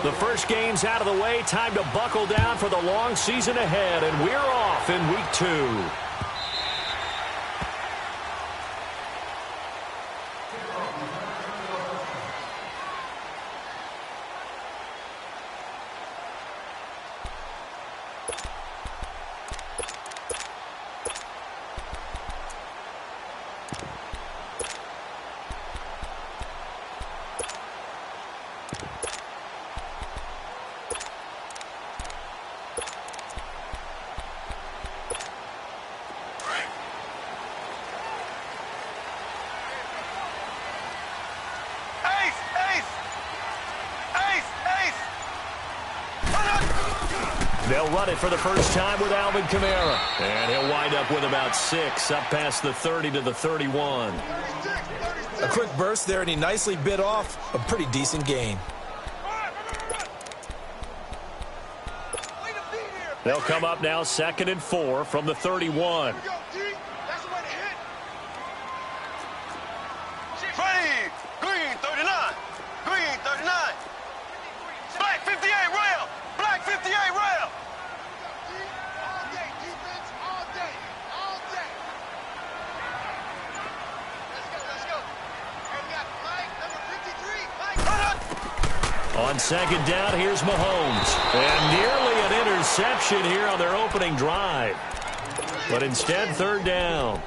The first game's out of the way. Time to buckle down for the long season ahead, and we're off in week 2. They'll run it for the first time with Alvin Kamara. And he'll wind up with about 6, up past the 30 to the 31. A quick burst there, and he nicely bit off a pretty decent gain. They'll come up now 2nd and 4 from the 31. Green 39. Green 39. Black 58 rail. Black 58 rail. All day, defense, all day. All day. Let's go. Hey, we got Mike, number 53. Mike. On 2nd down, here's Mahomes. And nearly an interception here on their opening drive. But instead, 3rd down.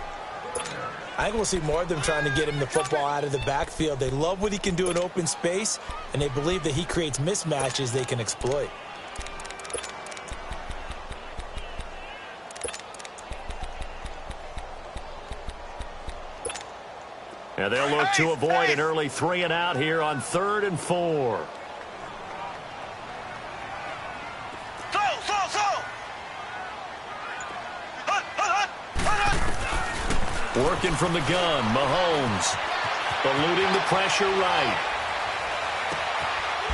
I think we'll see more of them trying to get him the football out of the backfield. They love what he can do in open space, and they believe that he creates mismatches they can exploit. And they'll look to avoid an early 3 and out here on 3rd and 4. Working from the gun, Mahomes. Eluding the pressure right.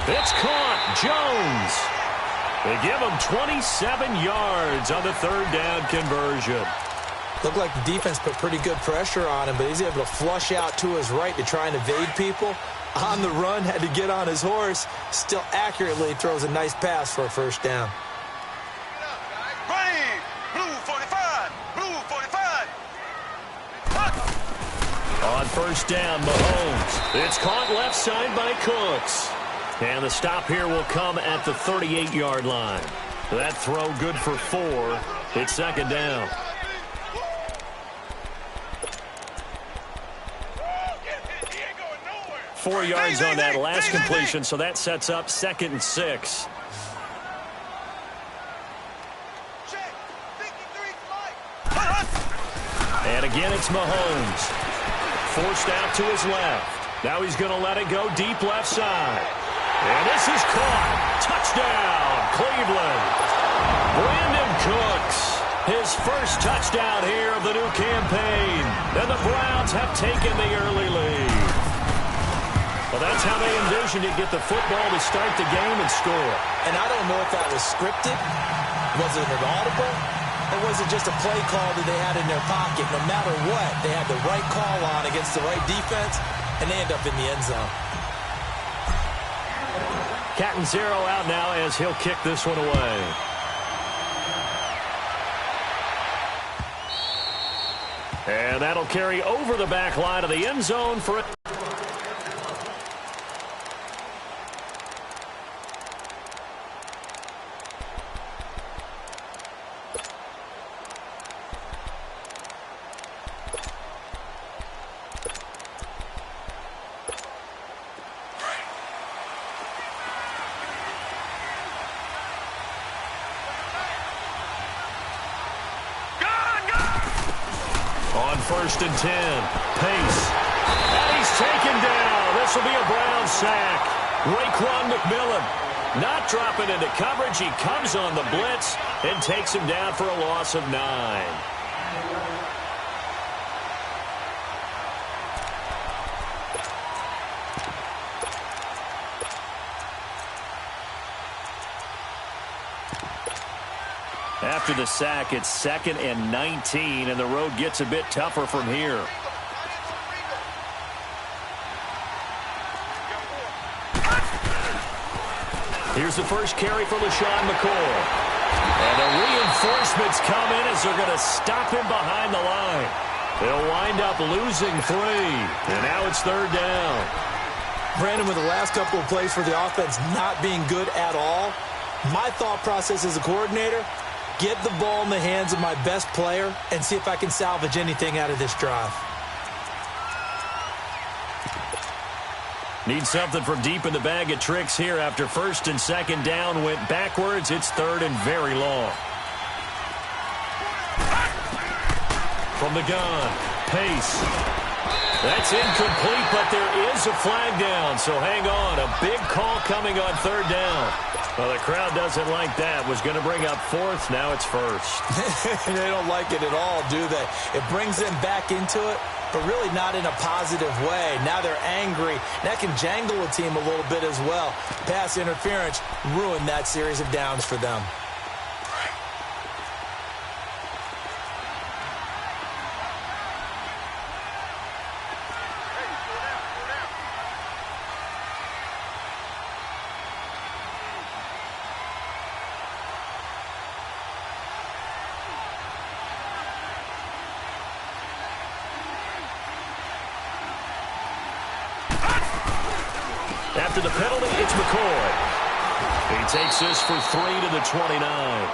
It's caught. Jones. They give him 27 yards on the 3rd down conversion. Looked like the defense put pretty good pressure on him, but he's able to flush out to his right to try and evade people. On the run, had to get on his horse. Still accurately throws a nice pass for a 1st down. On 1st down, Mahomes. It's caught left side by Cooks. And the stop here will come at the 38-yard line. That throw good for 4. It's 2nd down. Four yards on that last completion, so that sets up 2nd and 6. And again, it's Mahomes. Forced out to his left. Now he's going to let it go deep left side. And this is caught. Touchdown, Cleveland. Brandon Cooks. His first touchdown here of the new campaign. And the Browns have taken the early lead. Well, that's how they envisioned it. Get the football to start the game and score. And I don't know if that was scripted. Was it an audible? Or was it just a play call that they had in their pocket? No matter what, they had the right call on against the right defense, and they end up in the end zone. Catanzaro out now as he'll kick this one away. And that'll carry over the back line of the end zone for it. On 1st and 10, Pace. And he's taken down. This will be a Brown sack. Raekwon McMillan not dropping into coverage. He comes on the blitz and takes him down for a loss of 9. After the sack, it's 2nd and 19, and the road gets a bit tougher from here. Here's the first carry for LaShawn McCoy. And the reinforcements come in as they're going to stop him behind the line. They'll wind up losing 3. And now it's 3rd down. Brandon, with the last couple of plays for the offense not being good at all, my thought process as a coordinator, get the ball in the hands of my best player and see if I can salvage anything out of this drive. Need something from deep in the bag of tricks here after 1st and 2nd down went backwards. It's 3rd and very long. From the gun, Pace. That's incomplete, but there is a flag down, so hang on. A big call coming on 3rd down. Well, the crowd doesn't like that. Was going to bring up 4th, now it's 1st. They don't like it at all, do they? It brings them back into it, but really not in a positive way. Now they're angry. That can jangle a team a little bit as well. Pass interference ruined that series of downs for them. After the penalty, it's McCoy. He takes this for 3 to the 29.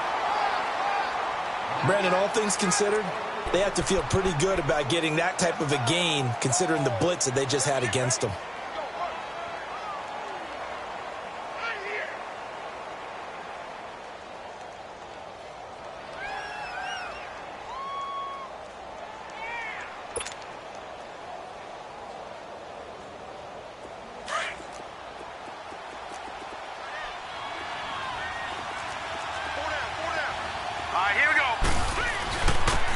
Brandon, all things considered, they have to feel pretty good about getting that type of a gain considering the blitz that they just had against them.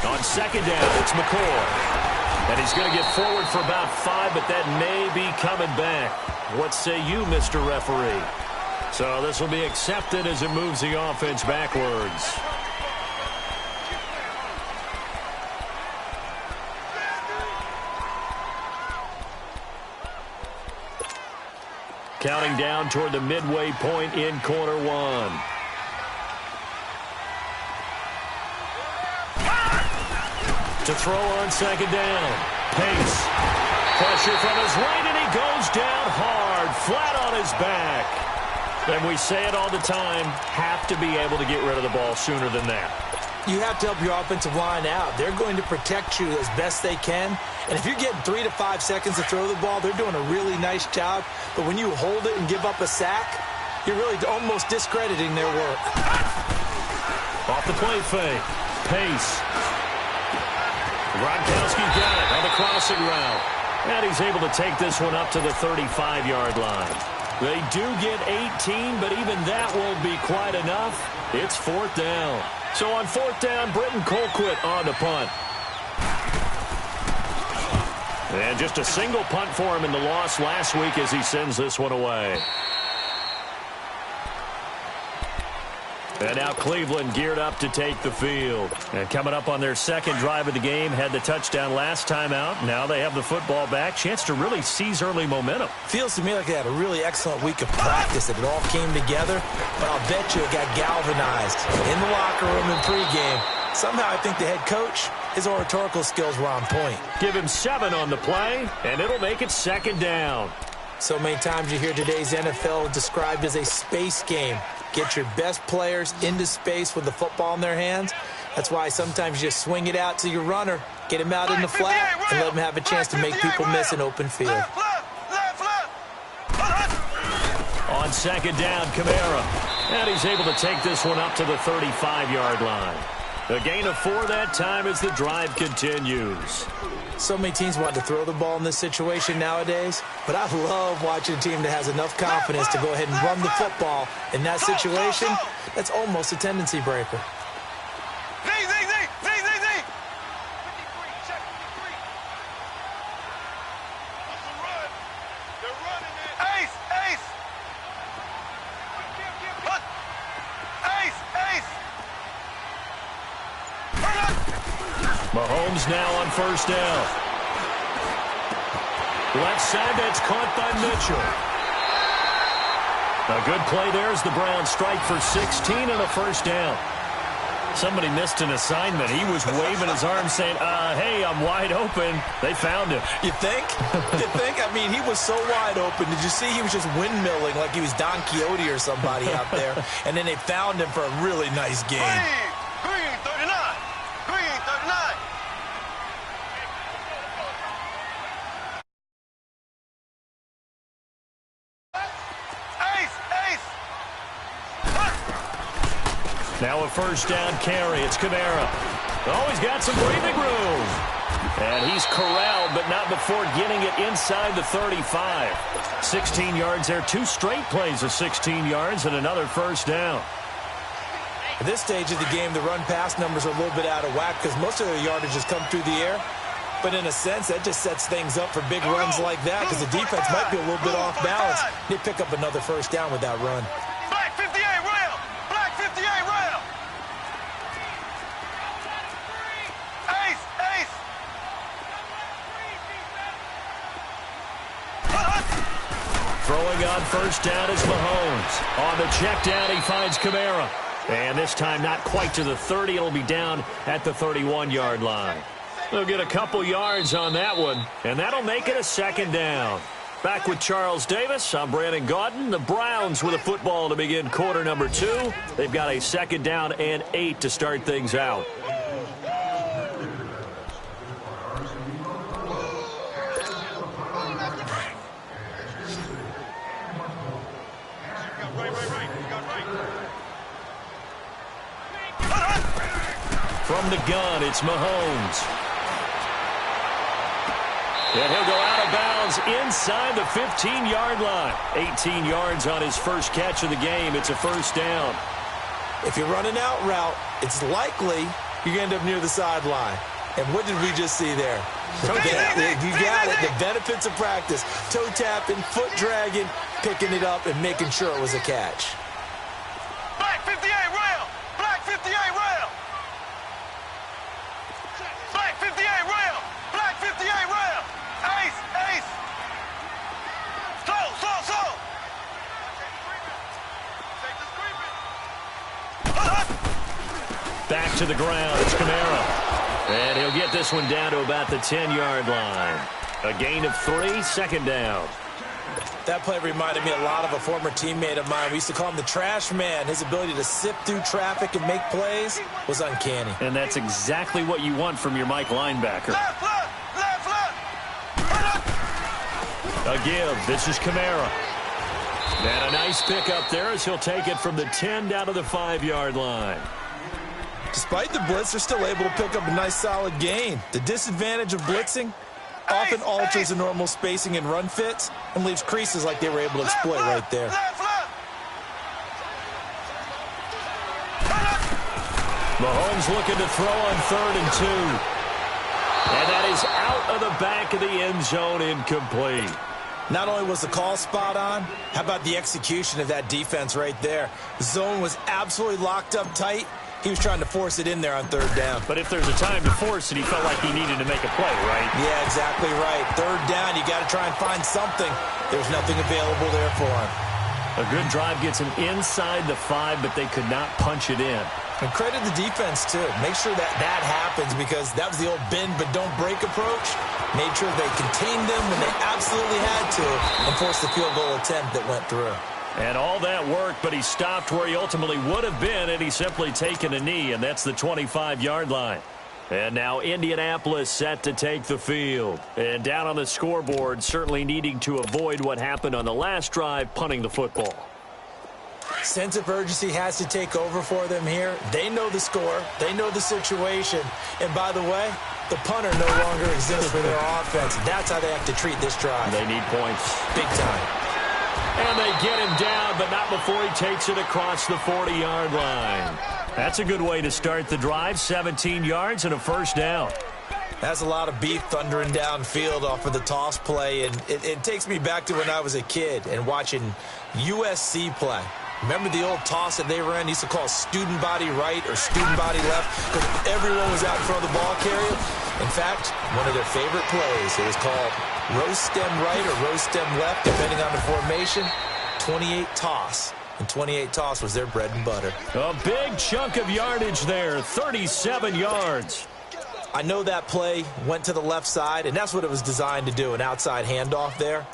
On 2nd down, it's McCoy. And he's going to get forward for about 5, but that may be coming back. What say you, Mr. Referee? So this will be accepted as it moves the offense backwards. Counting down toward the midway point in quarter 1. To throw on 2nd down. Pace. Pressure from his right, and he goes down hard, flat on his back. And we say it all the time, have to be able to get rid of the ball sooner than that. You have to help your offensive line out. They're going to protect you as best they can. And if you're getting 3 to 5 seconds to throw the ball, they're doing a really nice job. But when you hold it and give up a sack, you're really almost discrediting their work. Off the play fake. Pace. Gronkowski got it on the crossing route. And he's able to take this one up to the 35-yard line. They do get 18, but even that won't be quite enough. It's 4th down. So on 4th down, Britton Colquitt on the punt. And just a single punt for him in the loss last week as he sends this one away. And now Cleveland geared up to take the field. And coming up on their 2nd drive of the game, had the touchdown last time out. Now they have the football back. Chance to really seize early momentum. Feels to me like they had a really excellent week of practice, that it all came together. But I'll bet you it got galvanized in the locker room in pregame. Somehow I think the head coach, his oratorical skills were on point. Give him 7 on the play, and it'll make it 2nd down. So many times you hear today's NFL described as a space game. Get your best players into space with the football in their hands. That's why sometimes you just swing it out to your runner, get him out in the flat, and let him have a chance to make people miss an open field. On 2nd down, Kamara. And he's able to take this one up to the 35-yard line. A gain of 4 that time as the drive continues. So many teams want to throw the ball in this situation nowadays, but I love watching a team that has enough confidence to go ahead and run the football in that situation. That's almost a tendency breaker. Mahomes now on 1st down. Left side, that's caught by Mitchell. A good play there as the Browns strike for 16 and a first down. Somebody missed an assignment. He was waving his arm saying, hey, I'm wide open. They found him. You think? You think? I mean, he was so wide open. Did you see he was just windmilling like he was Don Quixote or somebody out there? And then they found him for a really nice game. Green 39. Green 39. Now a first down carry. It's Kamara. Oh, he's got some breathing room. And he's corralled, but not before getting it inside the 35. 16 yards there. 2 straight plays of 16 yards and another first down. At this stage of the game, the run-pass numbers are a little bit out of whack because most of their yardage has come through the air. But in a sense, that just sets things up for big runs like that because the defense might be a little bit off balance. They pick up another first down with that run. Black 58 rail. Black 58 rail. Ace. Ace. Throwing on first down is Mahomes. On the check down, he finds Kamara. And this time not quite to the 30. It'll be down at the 31-yard line. They'll get a couple yards on that one, and that'll make it a second down. Back with Charles Davis, I'm Brandon Gaudin. The Browns with a football to begin quarter number 2. They've got a second down and 8 to start things out. From the gun, it's Mahomes. And he'll go out of bounds inside the 15-yard line. 18 yards on his first catch of the game. It's a first down. If you're running out route, it's likely you're going to end up near the sideline. And what did we just see there? You got it. The benefits of practice. Toe tapping, foot dragging, picking it up, and making sure it was a catch. Black 58 rail. Black 58 rail. Black 58 rail. Black 58 rail. Ace. Ace. Slow. Back to the ground. It's Kamara. And he'll get this one down to about the 10-yard line. A gain of 3, second down. That play reminded me a lot of a former teammate of mine. We used to call him the trash man. His ability to sift through traffic and make plays was uncanny. And that's exactly what you want from your Mike linebacker. Left. A give. This is Kamara. And a nice pick up there as he'll take it from the 10 down to the 5-yard line. Despite the blitz, they're still able to pick up a nice solid gain. The disadvantage of blitzing often alters the normal spacing and run fits and leaves creases like they were able to exploit right there. Mahomes looking to throw on 3rd and 2. And that is out of the back of the end zone, incomplete. Not only was the call spot on, how about the execution of that defense right there? The zone was absolutely locked up tight. He was trying to force it in there on 3rd down. But if there's a time to force it, he felt like he needed to make a play, right? Yeah, exactly right. 3rd down, you got to try and find something. There's nothing available there for him. A good drive gets him inside the 5, but they could not punch it in. And credit the defense, too. Make sure that happens because that was the old bend but don't break approach. Made sure they contained them when they absolutely had to and forced the field goal attempt that went through. And all that worked, but he stopped where he ultimately would have been, and he's simply taken a knee, and that's the 25-yard line. And now Indianapolis set to take the field. And down on the scoreboard, certainly needing to avoid what happened on the last drive, punting the football. Sense of urgency has to take over for them here. They know the score. They know the situation. And by the way, the punter no longer exists for their offense. That's how they have to treat this drive. They need points. Big time. And they get him down, but not before he takes it across the 40-yard line. That's a good way to start the drive. 17 yards and a first down. That's a lot of beef thundering downfield off of the toss play. And it takes me back to when I was a kid and watching USC play. Remember the old toss that they ran? They used to call student body right or student body left because everyone was out in front of the ball carrier. In fact, one of their favorite plays, it was called row stem right or row stem left, depending on the formation. 28 toss. And 28 toss was their bread and butter. A big chunk of yardage there, 37 yards. I know that play went to the left side, and that's what it was designed to do, an outside handoff there.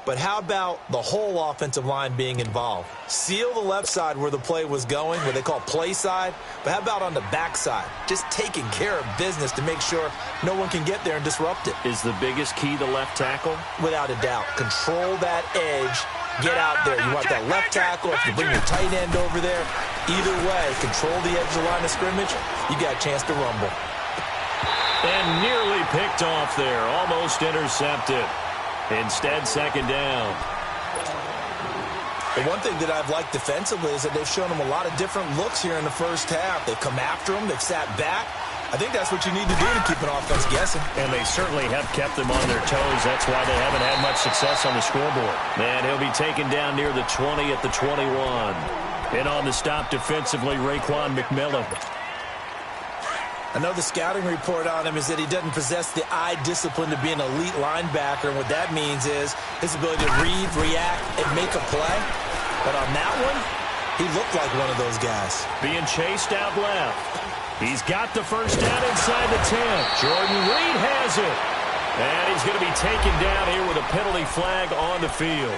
But how about the whole offensive line being involved? Seal the left side where the play was going, what they call play side. But how about on the back side? Just taking care of business to make sure no one can get there and disrupt it. Is the biggest key the left tackle? Without a doubt. Control that edge. Get out there. You want that left tackle. If you bring your tight end over there, either way, control the edge of the line of scrimmage, you got a chance to rumble. And nearly picked off there. Almost intercepted. Instead, second down. The one thing that I've liked defensively is that they've shown them a lot of different looks here in the first half. They've come after them. They've sat back. I think that's what you need to do to keep an offense guessing. And they certainly have kept them on their toes. That's why they haven't had much success on the scoreboard. And he'll be taken down near the 20 at the 21. And on the stop defensively, Raekwon McMillan. I know the scouting report on him is that he doesn't possess the eye discipline to be an elite linebacker. And what that means is his ability to read, react, and make a play. But on that one, he looked like one of those guys. Being chased out left. He's got the first down inside the 10. Jordan Reed has it. And he's going to be taken down here with a penalty flag on the field.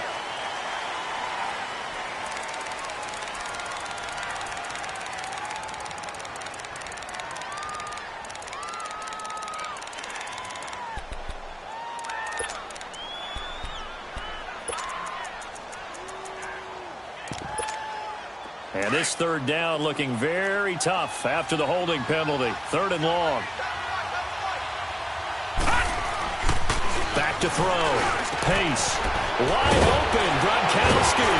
And this third down looking very tough after the holding penalty. Third and long. Back to throw. Pace. Wide open. Gronkowski.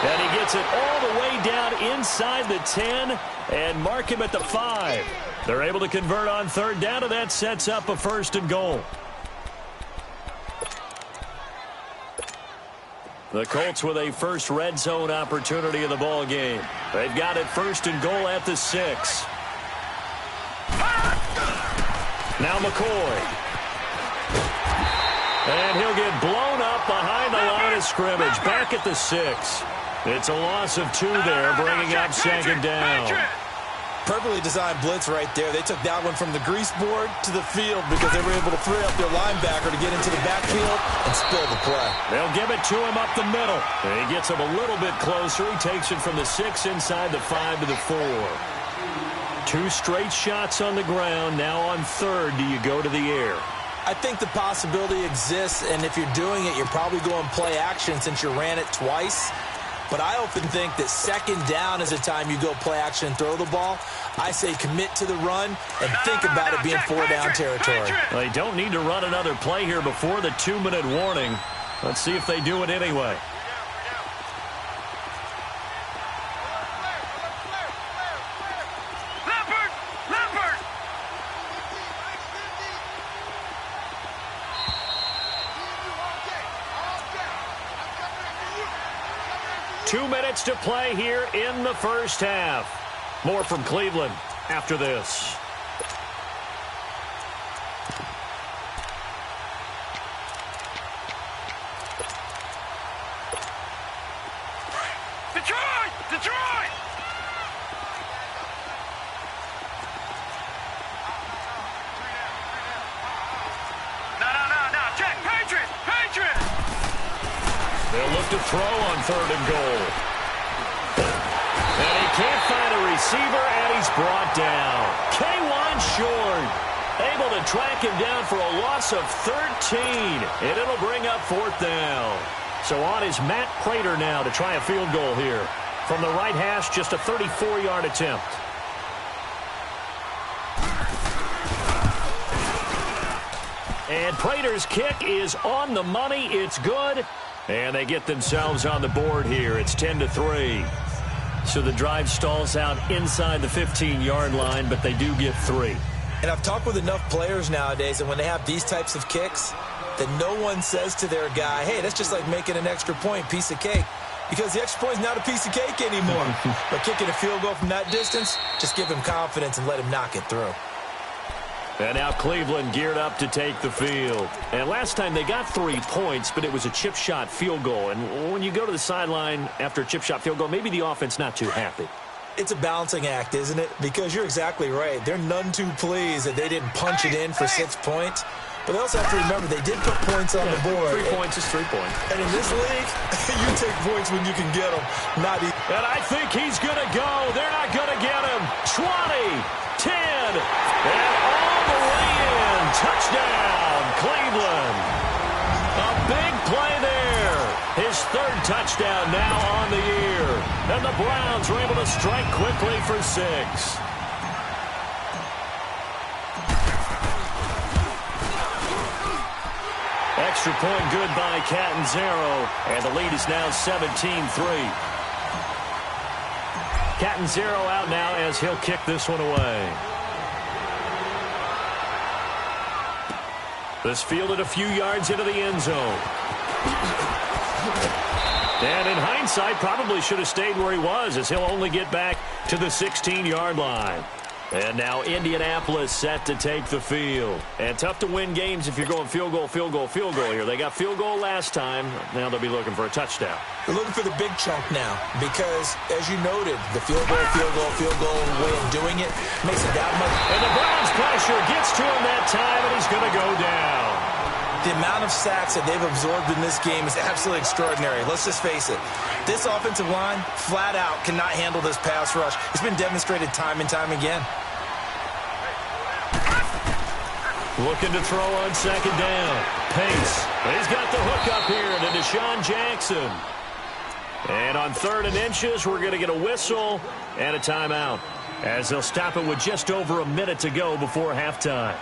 And he gets it all the way down inside the 10 and mark him at the 5. They're able to convert on third down, and that sets up a first and goal. The Colts with a first red zone opportunity in the ball game. They've got it first and goal at the 6. Now McCoy. And he'll get blown up behind the line of scrimmage. Back at the 6. It's a loss of 2 there, bringing up second down. Perfectly designed blitz right there. They took that one from the grease board to the field because they were able to free up their linebacker to get into the backfield and spill the play. They'll give it to him up the middle. And he gets him a little bit closer. He takes it from the 6 inside the 5 to the 4. 2 straight shots on the ground. Now on third, do you go to the air? I think the possibility exists, and if you're doing it, you're probably going play action since you ran it twice. But I often think that second down is the time you go play action and throw the ball. I say commit to the run and think about it being 4-down territory. They don't need to run another play here before the 2-minute warning. Let's see if they do it anyway. Leopard! 2 minutes to play here in the first half. More from Cleveland after this. Detroit! No, check, Patriots! They'll look to throw on third and goal. And he can't find a receiver, and he's brought down. K1 short. Able to track him down for a loss of 13. And it'll bring up fourth down. So on is Matt Prater now to try a field goal here. From the right hash, just a 34-yard attempt. And Prater's kick is on the money. It's good. And they get themselves on the board here. It's 10-3. So the drive stalls out inside the 15-yard line, but they do get 3. And I've talked with enough players nowadays, and when they have these types of kicks, that no one says to their guy, hey, that's just like making an extra point, piece of cake. Because the extra point is not a piece of cake anymore. But kicking a field goal from that distance, just give him confidence and let him knock it through. And now Cleveland geared up to take the field. And last time they got 3 points, but it was a chip shot field goal. And when you go to the sideline after a chip shot field goal, maybe the offense not too happy. It's a balancing act, isn't it? Because you're exactly right. They're none too pleased that they didn't punch it in for 6 points. But they also have to remember they did put points on the board. 3 points is 3 points. And in this league, you take points when you can get them. And I think he's going to go. They're not going to get him. 20, 10, and all the way in. Touchdown, Cleveland. A big play there. His 3rd touchdown now on the year. And the Browns were able to strike quickly for 6. Extra point good by Catanzaro, and the lead is now 17-3. Catanzaro out now as he'll kick this one away. This fielded a few yards into the end zone. And in hindsight, probably should have stayed where he was, as he'll only get back to the 16-yard line. And now Indianapolis set to take the field. And tough to win games if you're going field goal, field goal, field goal here. They got field goal last time. Now they'll be looking for a touchdown. They're looking for the big chunk now because, as you noted, the field goal way of doing it makes it that much. And the Browns pressure gets to him that time, and he's going to go down. The amount of sacks that they've absorbed in this game is absolutely extraordinary. Let's just face it. This offensive line, flat out, cannot handle this pass rush. It's been demonstrated time and time again. Looking to throw on 2nd down. Pace. He's got the hook up here to Deshaun Jackson. And on 3rd and inches, we're going to get a whistle and a timeout, as they'll stop it with just over a minute to go before halftime.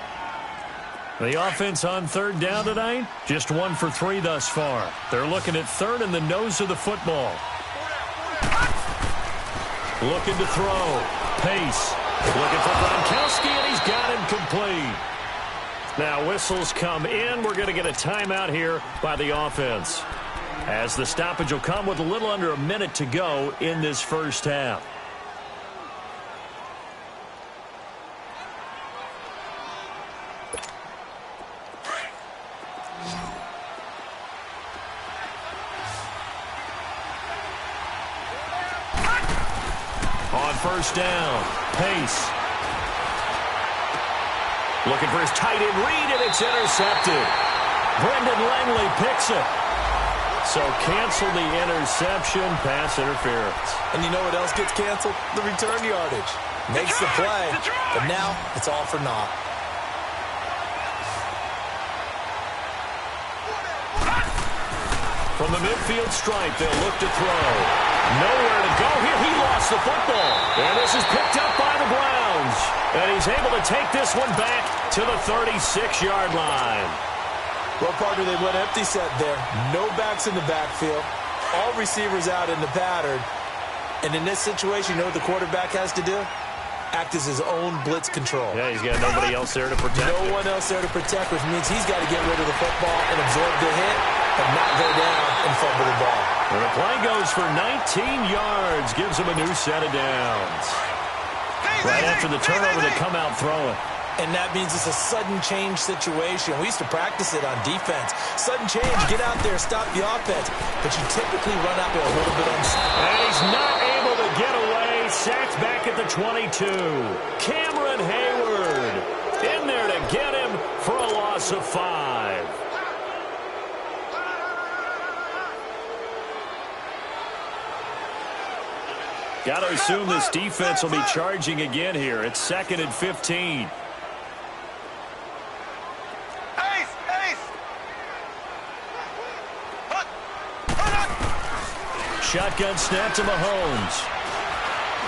The offense on 3rd down tonight, just 1 for 3 thus far. They're looking at 3rd and the nose of the football. Looking to throw. Pace. Looking for Gronkowski, and he's got him complete. Now whistles come in. We're going to get a timeout here by the offense, as the stoppage will come with a little under a minute to go in this first half. On 1st down, Pace. Looking for his tight end read, and it's intercepted. Brendan Langley picks it. So cancel the interception, pass interference. And you know what else gets canceled? The return yardage. Makes the play, but now it's all for naught. From the midfield stripe, they'll look to throw. Nowhere to go here. He lost the football. And this is picked up by the Browns. And he's able to take this one back to the 36-yard line. Well, partner, they went empty set there. No backs in the backfield. All receivers out in the pattern. And in this situation, you know what the quarterback has to do? Act as his own blitz control. Yeah, he's got nobody else there to protect him. No one else there to protect, which means he's got to get rid of the football and absorb the hit and not go down and fumble the ball. And the play goes for 19 yards, gives him a new set of downs. Right after the turnover, they come out throwing. And that means it's a sudden change situation. We used to practice it on defense. Sudden change, get out there, stop the offense. But you typically run out there a little bit unsafe. And he's not able to get away. Sacked back at the 22. Cameron Hayward in there to get him for a loss of 5. Got to assume this defense will be charging again here. It's 2nd and 15. Shotgun snap to Mahomes.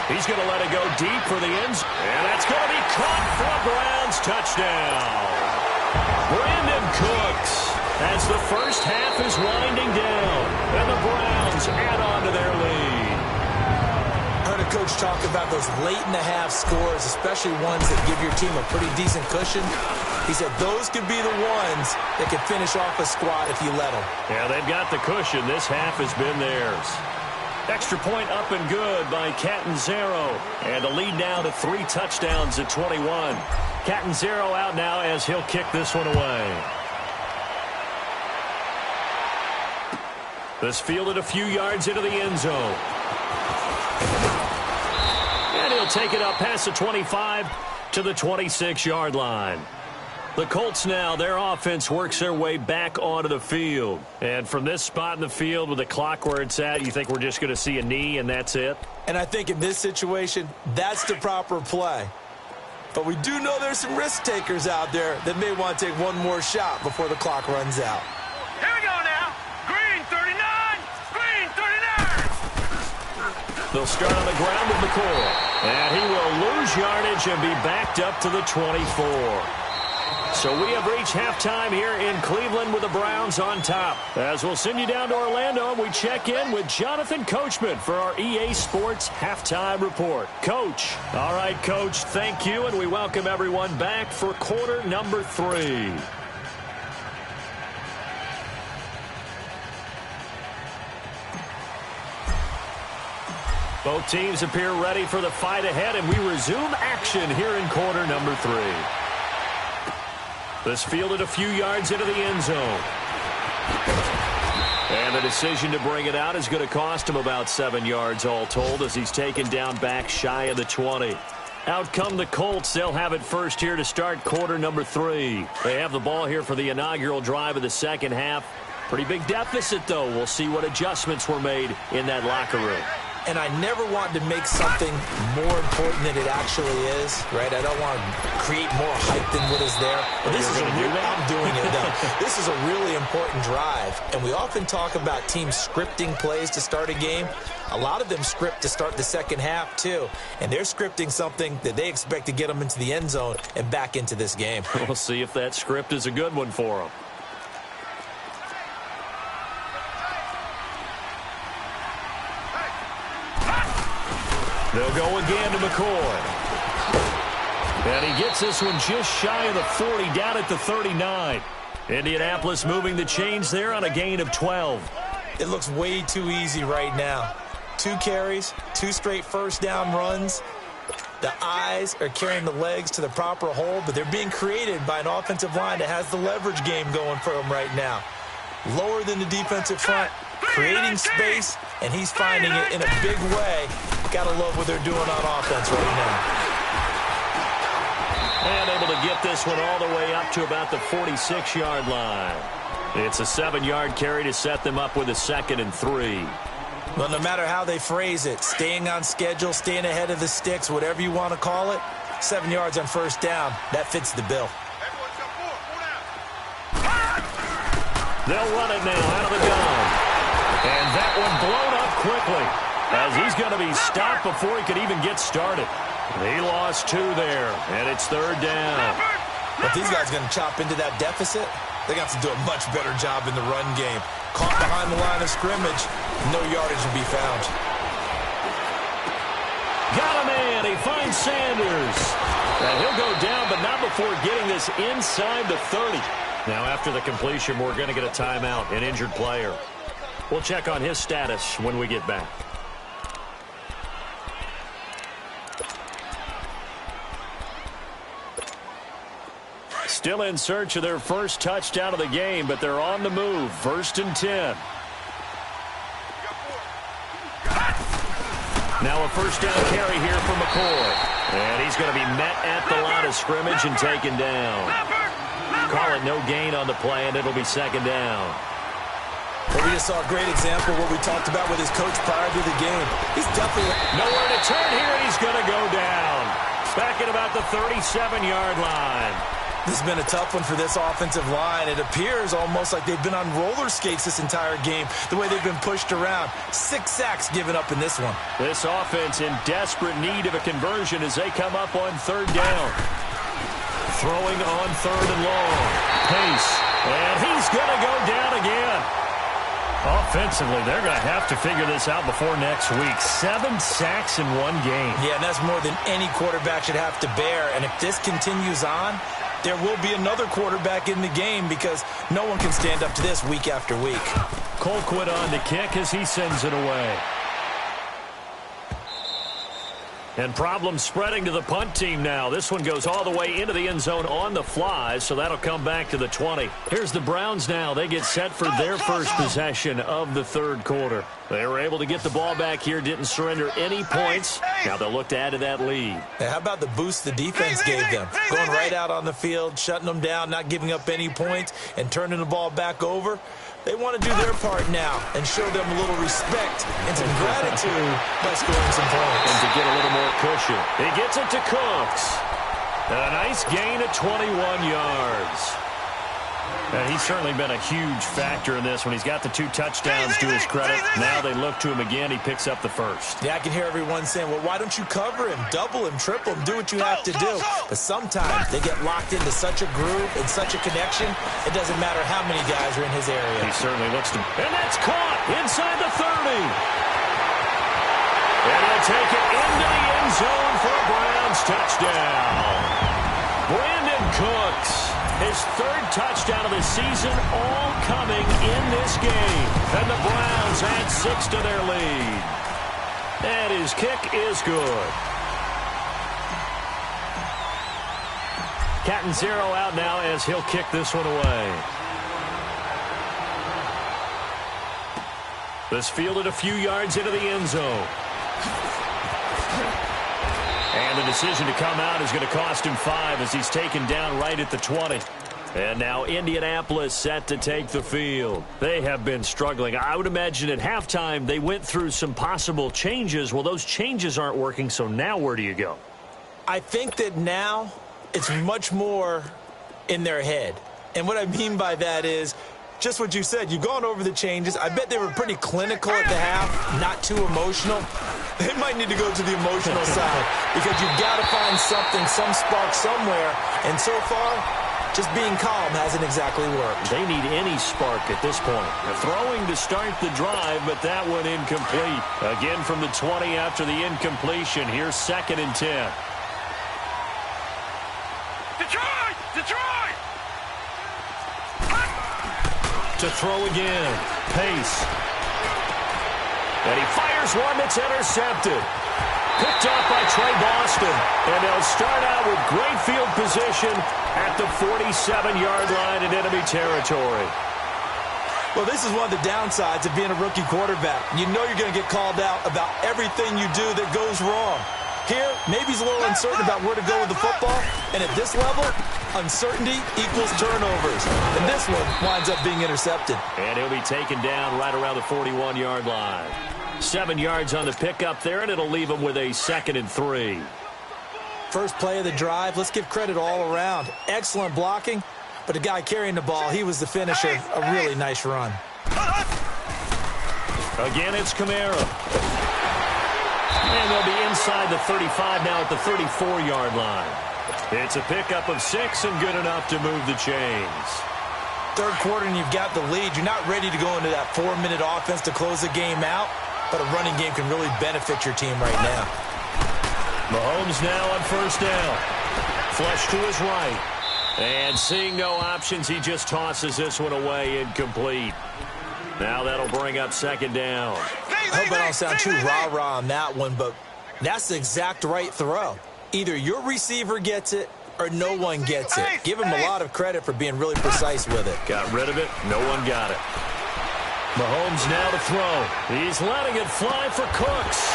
He's going to let it go deep for the ends. And that's going to be caught for a Browns touchdown. Brandon Cooks, as the first half is winding down. And the Browns add on to their lead. Heard a coach talk about those late-in-the-half scores, especially ones that give your team a pretty decent cushion. He said those could be the ones that could finish off a squad if you let them. Yeah, they've got the cushion. This half has been theirs. Extra point up and good by Catanzaro. And the lead now to 3 touchdowns at 21. Cat and zero out now as he'll kick this one away. This fielded a few yards into the end zone. And he'll take it up past the 25 to the 26-yard line. The Colts now, their offense works their way back onto the field. And from this spot in the field with the clock where it's at, you think we're just going to see a knee and that's it? And I think in this situation, that's the proper play. But we do know there's some risk takers out there that may want to take one more shot before the clock runs out. Here we go now. Green 39. Green 39. They'll start on the ground with McCoy. And he will lose yardage and be backed up to the 24. So we have reached halftime here in Cleveland with the Browns on top. As we'll send you down to Orlando, we check in with Jonathan Coachman for our EA Sports Halftime Report. Coach. All right, Coach, thank you, and we welcome everyone back for quarter number 3. Both teams appear ready for the fight ahead, and we resume action here in quarter number 3. This fielded a few yards into the end zone. And the decision to bring it out is going to cost him about 7 yards all told as he's taken down back shy of the 20. Out come the Colts. They'll have it first here to start quarter number 3. They have the ball here for the inaugural drive of the second half. Pretty big deficit, though. We'll see what adjustments were made in that locker room. And I never want to make something more important than it actually is, right? I don't want to create more hype than what is there. But this is I'm doing it, though. This is a really important drive. And we often talk about teams scripting plays to start a game. A lot of them script to start the second half, too. And they're scripting something that they expect to get them into the end zone and back into this game. We'll see if that script is a good one for them. They'll go again to McCoy. And he gets this one just shy of the 40, down at the 39. Indianapolis moving the chains there on a gain of 12. It looks way too easy right now. 2 carries, 2 straight first down runs. The eyes are carrying the legs to the proper hole, but they're being created by an offensive line that has the leverage game going for them right now. Lower than the defensive front, creating space, and he's finding it in a big way. Gotta love what they're doing on offense right now. And able to get this one all the way up to about the 46-yard line. It's a 7-yard carry to set them up with a 2nd and 3. Well, no matter how they phrase it, staying on schedule, staying ahead of the sticks, whatever you want to call it, 7 yards on first down, that fits the bill. They'll run it now out of the gun. And that one blown up quickly as he's going to be stopped before he could even get started. He lost 2 there, and it's 3rd down. But these guys are going to chop into that deficit. They got to do a much better job in the run game. Caught behind the line of scrimmage, no yardage to be found. Got a man. He finds Sanders. And he'll go down, but not before getting this inside the 30. Now, after the completion, we're going to get a timeout, an injured player. We'll check on his status when we get back. Still in search of their first touchdown of the game, but they're on the move. 1st and 10. Now a first down carry here for McCoy. And he's going to be met at the line of scrimmage and taken down. Call it no gain on the play, and it'll be 2nd down. Well, we just saw a great example of what we talked about with his coach prior to the game. He's definitely nowhere to turn here, and he's going to go down. Back at about the 37-yard line. This has been a tough one for this offensive line. It appears almost like they've been on roller skates this entire game, the way they've been pushed around. 6 sacks given up in this one. This offense in desperate need of a conversion as they come up on 3rd down. Throwing on 3rd and long. Pace. And he's going to go down again. Offensively, they're going to have to figure this out before next week. 7 sacks in one game. Yeah, and that's more than any quarterback should have to bear. And if this continues on, there will be another quarterback in the game because no one can stand up to this week after week. Colquitt on the kick as he sends it away. And problems spreading to the punt team now. This one goes all the way into the end zone on the fly, so that'll come back to the 20. Here's the Browns now. They get set for their first possession of the third quarter. They were able to get the ball back here, didn't surrender any points. Now they'll look to add to that lead. How about the boost the defense gave them? Going right out on the field, shutting them down, not giving up any points, and turning the ball back over. They want to do their part now and show them a little respect and some gratitude by scoring some points. And to get a little more cushion. He gets it to Cooks. A nice gain of 21 yards. He's certainly been a huge factor in this when he's got the 2 touchdowns to his credit. Now they look to him again. He picks up the first. Yeah, I can hear everyone saying, well, why don't you cover him, double him, triple him, do what you have to do. But sometimes they get locked into such a groove and such a connection, it doesn't matter how many guys are in his area. He certainly looks to... And that's caught inside the 30. And he'll take it into the end zone for a Browns touchdown. Brandon Cooks. His 3rd touchdown of the season, all coming in this game. And the Browns add 6 to their lead. And his kick is good. Catanzaro out now as he'll kick this one away. This fielded a few yards into the end zone. And the decision to come out is going to cost him 5 as he's taken down right at the 20. And now Indianapolis set to take the field. They have been struggling. I would imagine at halftime they went through some possible changes. Well, those changes aren't working, so now where do you go? I think that now it's much more in their head. And what I mean by that is just what you said. You've gone over the changes. I bet they were pretty clinical at the half, not too emotional. They might need to go to the emotional side because you've got to find something, some spark somewhere. And so far, just being calm hasn't exactly worked. They need any spark at this point. Throwing to start the drive, but that one incomplete. Again from the 20 after the incompletion. Here's 2nd and 10. Detroit! Detroit! To throw again. Pace. And he fires one that's intercepted. Picked off by Trey Boston. And they'll start out with great field position at the 47-yard line in enemy territory. Well, this is one of the downsides of being a rookie quarterback. You know you're going to get called out about everything you do that goes wrong. Here, maybe he's a little uncertain about where to go with the football. And at this level, uncertainty equals turnovers. And this one winds up being intercepted. And he'll be taken down right around the 41-yard line. 7 yards on the pickup there, and it'll leave him with a 2nd and 3. First play of the drive, let's give credit all around. Excellent blocking, but the guy carrying the ball, he was the finisher. A really nice run. Again, it's Kamara. And they'll be inside the 35 now at the 34-yard line. It's a pickup of 6 and good enough to move the chains. Third quarter and you've got the lead. You're not ready to go into that 4-minute offense to close the game out, but a running game can really benefit your team right now. Mahomes now on first down. Flush to his right. And seeing no options, he just tosses this one away incomplete. Now that'll bring up 2nd down. I hope I don't sound too rah-rah on that one, but that's the exact right throw. Either your receiver gets it or no one gets it. Give him a lot of credit for being really precise with it. Got rid of it. No one got it. Mahomes now to throw. He's letting it fly for Cooks.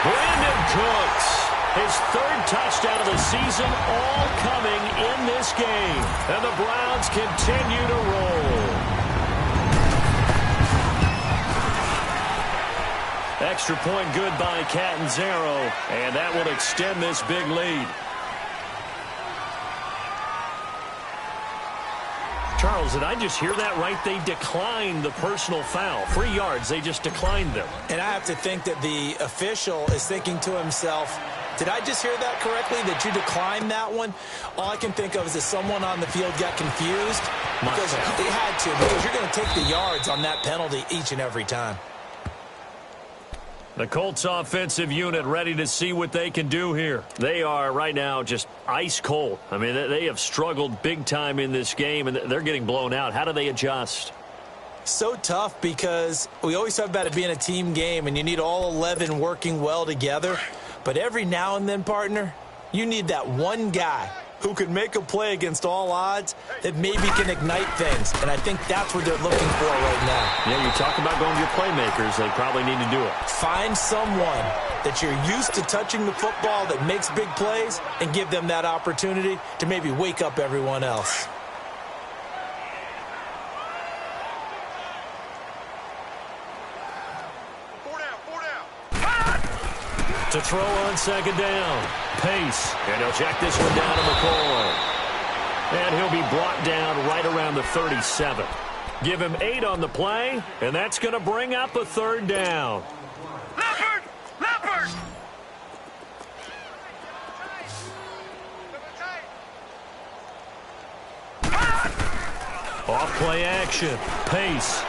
Brandon Cooks. His 3rd touchdown of the season, all coming in this game. And the Browns continue to roll. Extra point good by Catanzaro, and that will extend this big lead. Charles, did I just hear that right? They declined the personal foul. 3 yards, they just declined them. And I have to think that the official is thinking to himself, did I just hear that correctly, that you declined that one? All I can think of is that someone on the field got confused. Because they had to, because you're going to take the yards on that penalty each and every time. The Colts offensive unit ready to see what they can do here. They are right now just ice cold. I mean, they have struggled big time in this game, and they're getting blown out. How do they adjust? So tough because we always talk about it being a team game, and you need all 11 working well together. But every now and then, partner, you need that one guy who can make a play against all odds that maybe can ignite things. And I think that's what they're looking for right now. Yeah, you talk about going to your playmakers. They probably need to do it. Find someone that you're used to touching the football that makes big plays and give them that opportunity to maybe wake up everyone else. To throw on second down. Pace. And he'll check this one down to McCoy. And he'll be brought down right around the 37. Give him 8 on the play, and that's going to bring up a third down. Leopard! Leopard! Off play action. Pace.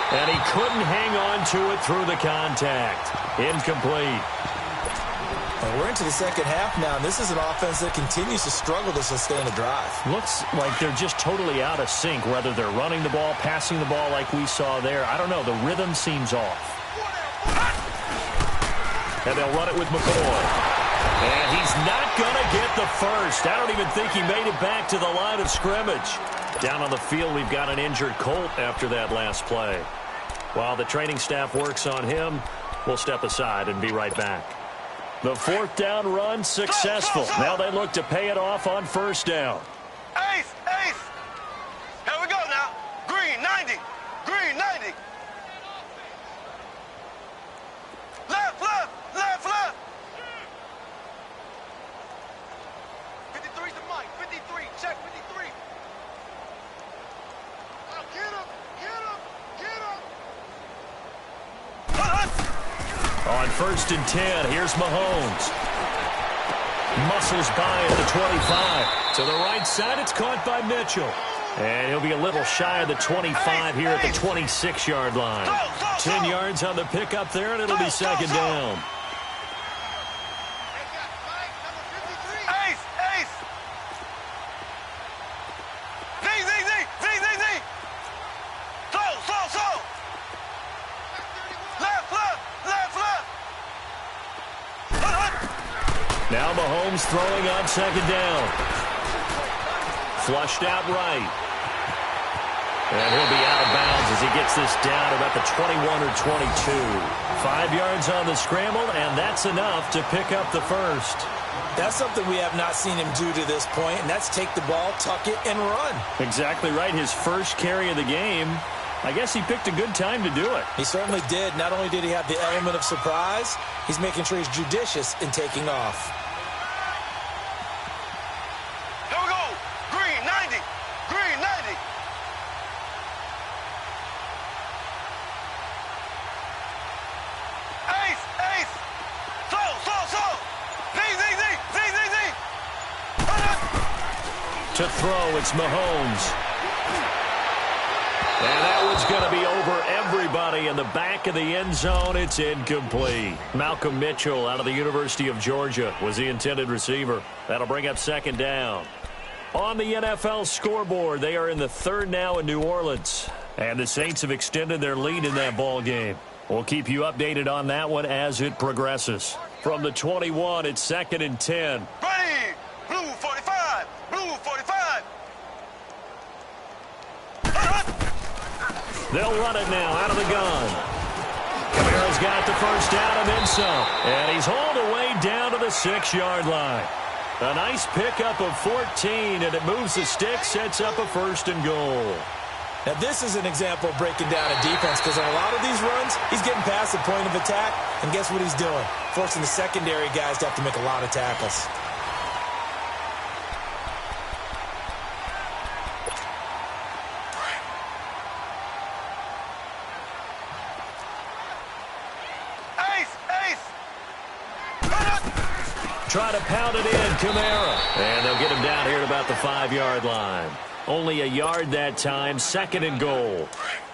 And he couldn't hang on to it through the contact. Incomplete. Well, we're into the second half now, and this is an offense that continues to struggle to sustain a drive. Looks like they're just totally out of sync, whether they're running the ball, passing the ball like we saw there. I don't know. The rhythm seems off. And they'll run it with McCoy. And he's not going to get the first. I don't even think he made it back to the line of scrimmage. Down on the field, we've got an injured Colt after that last play. While the training staff works on him, we'll step aside and be right back. The fourth down run successful. Now they look to pay it off on first down. Ace! Ace! Here we go now. Green, 90. Green, 90. Left, left, left, left. 53's the mic. 53. Check 53. Get him! Get him! Get him! On first and 10, here's Mahomes. Muscles by at the 25. To the right side, it's caught by Mitchell. And he'll be a little shy of the 25 here at the 26-yard line. 10 yards on the pickup there, and it'll be second down. Ace! Ace! Z, Z, Z! Z, Z, Z! Slow! Left, left, left, left! Now Mahomes throwing on second down. Flushed out right. And he'll be out of bounds as he gets this down about the 21 or 22. 5 yards on the scramble, and that's enough to pick up the first. That's something we have not seen him do to this point, and that's take the ball, tuck it, and run. Exactly right. His first carry of the game. I guess he picked a good time to do it. He certainly did. Not only did he have the element of surprise, he's making sure he's judicious in taking off. Here we go! Green, 90! Green, 90! Ace! Ace! Slow! Z, Z, Z! Z, Z, Z! To throw, it's Mahomes. And that one's going to be over everybody in the back of the end zone. It's incomplete. Malcolm Mitchell out of the University of Georgia was the intended receiver. That'll bring up second down. On the NFL scoreboard, they are in the third now in New Orleans. And the Saints have extended their lead in that ball game. We'll keep you updated on that one as it progresses. From the 21, it's second and 10. Ready! Blue 45! Blue 45! They'll run it now out of the gun. Kamara's got the first down and then some. And he's hauled away down to the 6-yard line. A nice pickup of 14, and it moves the stick, sets up a first and goal. Now, this is an example of breaking down a defense, because on a lot of these runs, he's getting past the point of attack, and guess what he's doing? Forcing the secondary guys to have to make a lot of tackles. Try to pound it in, Kamara. And they'll get him down here at about the 5-yard line. Only a yard that time, second and goal.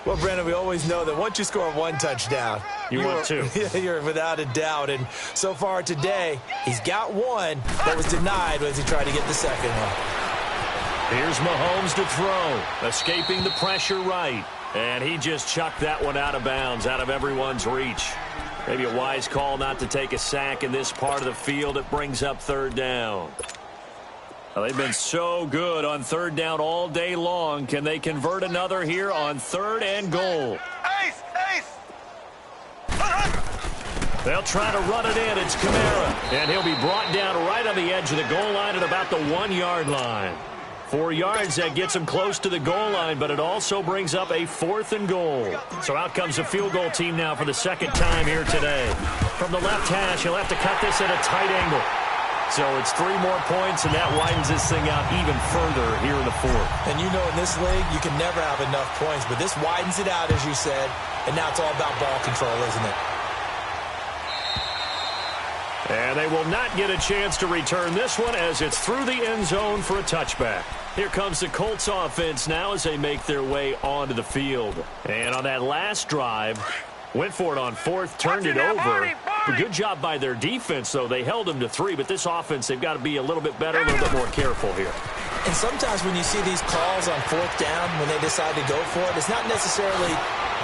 Well, Brandon, we always know that once you score one touchdown, want two. You're without a doubt. And so far today, he's got one that was denied as he tried to get the second one. Here's Mahomes to throw, escaping the pressure right. And he just chucked that one out of bounds, out of everyone's reach. Maybe a wise call not to take a sack in this part of the field. It brings up third down. Well, they've been so good on third down all day long. Can they convert another here on third and goal? Ace! They'll try to run it in. It's Kamara. And he'll be brought down right on the edge of the goal line at about the 1-yard line. 4 yards, that gets him close to the goal line, but it also brings up a 4th and goal. So out comes the field goal team now for the second time here today. From the left hash, he'll have to cut this at a tight angle. So it's 3 more points, and that widens this thing out even further here in the 4th. And you know in this league, you can never have enough points, but this widens it out, as you said, and now it's all about ball control, isn't it? And they will not get a chance to return this one as it's through the end zone for a touchback. Here comes the Colts offense now as they make their way onto the field. And on that last drive, went for it on 4th, turned it over. A good job by their defense, though. They held them to 3, but this offense, they've got to be a little bit better, a little bit more careful here. And sometimes when you see these calls on 4th down, when they decide to go for it, it's not necessarily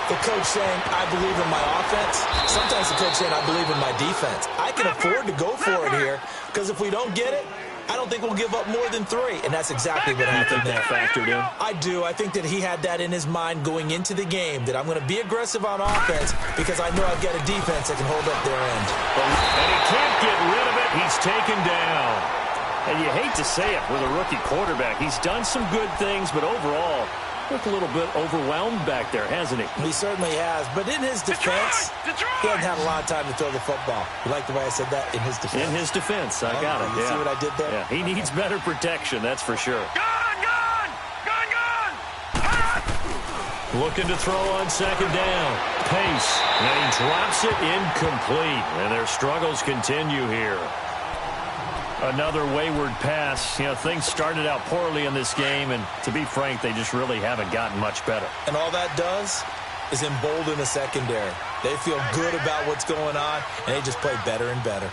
the coach saying, I believe in my offense. Sometimes the coach saying, I believe in my defense. I can afford to go for it here because if we don't get it, I don't think we'll give up more than 3. And that's exactly what happened there. You think that factored in? I do. I think that he had that in his mind going into the game, that I'm going to be aggressive on offense because I know I've got a defense that can hold up their end. And he can't get rid of it. He's taken down. And you hate to say it with a rookie quarterback. He's done some good things, but overall, looked a little bit overwhelmed back there, hasn't he? He certainly has. But in his defense, he hasn't had a lot of time to throw the football. You like the way I said that? In his defense. In his defense. I got it. You see what I did there? Yeah, he needs better protection, that's for sure. Gun! Looking to throw on second down. Pace. And he drops it incomplete. And their struggles continue here. Another wayward pass. You know, things started out poorly in this game, and to be frank, they just really haven't gotten much better. And all that does is embolden the secondary. They feel good about what's going on, and they just play better and better.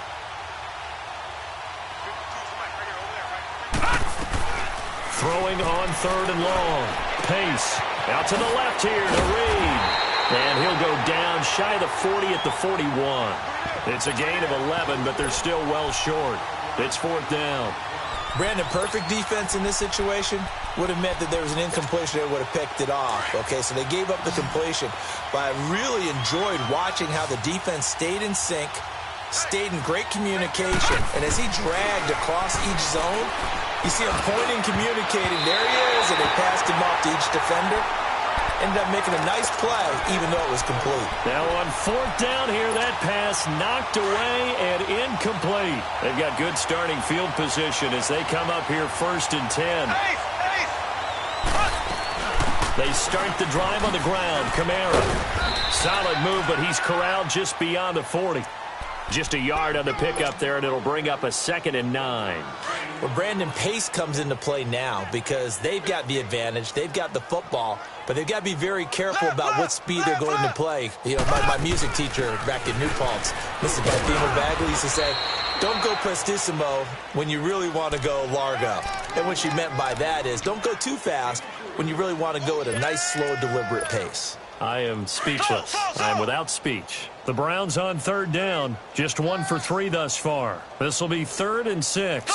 Throwing on third and long. Pace. Out to the left here to Reed. And he'll go down shy of the 40 at the 41. It's a gain of 11, but they're still well short. It's 4th down. Brandon, perfect defense in this situation would have meant that there was an incompletion that would have picked it off. Okay, so they gave up the completion. But I really enjoyed watching how the defense stayed in sync, stayed in great communication. And as he dragged across each zone, you see him pointing, communicating. There he is, and they passed him off to each defender. Ended up making a nice play, even though it was complete. Now on 4th down here, that pass knocked away and incomplete. They've got good starting field position as they come up here 1st and 10. They start the drive on the ground. Kamara. Solid move, but he's corralled just beyond the 40. Just a yard on the pickup there, and it'll bring up a 2nd and 9. Well, Brandon, pace comes into play now because they've got the advantage. They've got the football, but they've got to be very careful about what speed they're going to play. You know, my music teacher back in New Paltz, Mrs. Bethina Bagley, used to say, don't go prestissimo when you really want to go largo. And what she meant by that is don't go too fast when you really want to go at a nice, slow, deliberate pace. I am speechless. I am without speech. The Browns on 3rd down. Just 1 for 3 thus far. This will be 3rd and 6.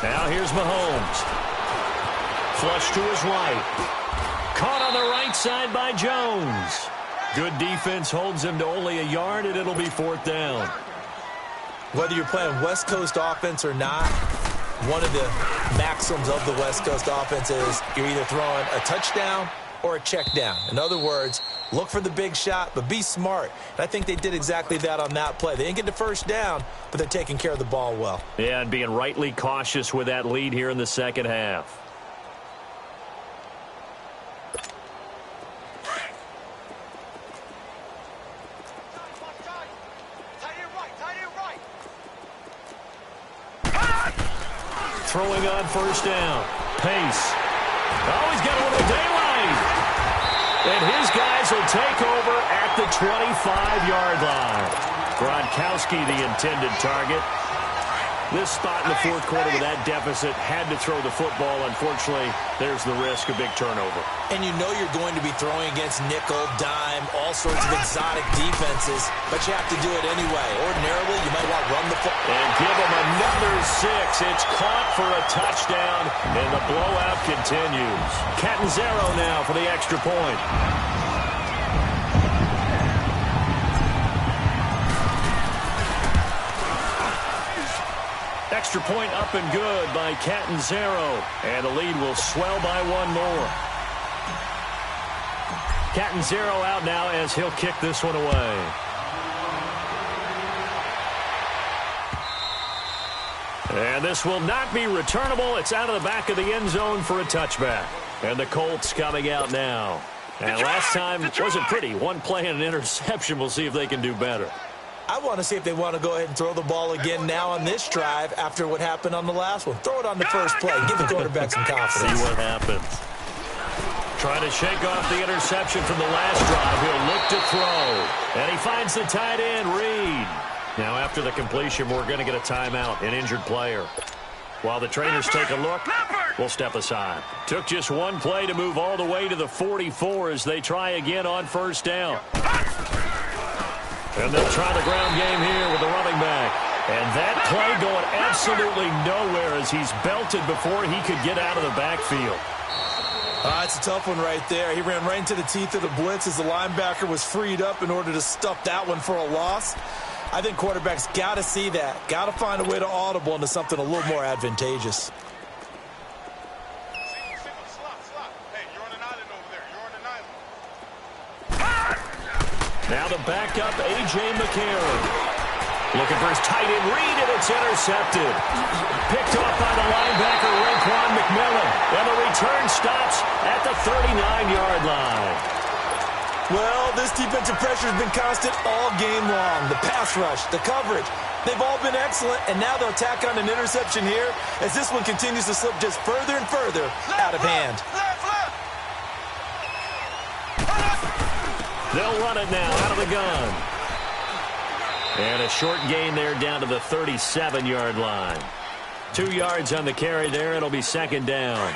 Now here's Mahomes. Flush to his right. Caught on the right side by Jones. Good defense holds him to only a yard, and it'll be 4th down. Whether you're playing West Coast offense or not, one of the maxims of the West Coast offense is you're either throwing a touchdown or a check down. In other words, look for the big shot, but be smart. And I think they did exactly that on that play. They didn't get the first down, but they're taking care of the ball well. Yeah, and being rightly cautious with that lead here in the second half. Throwing on 1st down. Pace. Oh, he's got a little daylight. And his guys will take over at the 25-yard line. Gronkowski, the intended target. This spot in the fourth quarter with that deficit, had to throw the football. Unfortunately, there's the risk of big turnover. And you know you're going to be throwing against nickel, dime, all sorts of exotic defenses, but you have to do it anyway. Ordinarily, you might want to run the football. And give him another 6. It's caught for a touchdown, and the blowout continues. Catanzaro now for the extra point. Extra point up and good by Catanzaro. And the lead will swell by one more. Catanzaro out now as he'll kick this one away. And this will not be returnable. It's out of the back of the end zone for a touchback. And the Colts coming out now. And last time wasn't pretty. One play and an interception. We'll see if they can do better. I want to see if they want to go ahead and throw the ball again now on this drive after what happened on the last one. Throw it on the first play. Give the quarterback some confidence. See what happens. Trying to shake off the interception from the last drive. He'll look to throw. And he finds the tight end, Reed. Now after the completion, we're going to get a timeout, an injured player. While the trainers take a look, we'll step aside. Took just one play to move all the way to the 44 as they try again on first down. And they'll try the ground game here with the running back. And that play going absolutely nowhere as he's belted before he could get out of the backfield. It's a tough one right there. He ran right into the teeth of the blitz as the linebacker was freed up in order to stuff that one for a loss. I think quarterbacks got to see that. Got to find a way to audible into something a little more advantageous. Now the backup, A.J. McCarron. Looking for his tight end Reed, and it's intercepted. Picked off by the linebacker, Raekwon McMillan. And the return stops at the 39-yard line. Well, this defensive pressure has been constant all game long. The pass rush, the coverage, they've all been excellent, and now they'll tack on an interception here as this one continues to slip just further and further out of hand. They'll run it now out of the gun. And a short gain there down to the 37-yard line. 2 yards on the carry there. It'll be second down.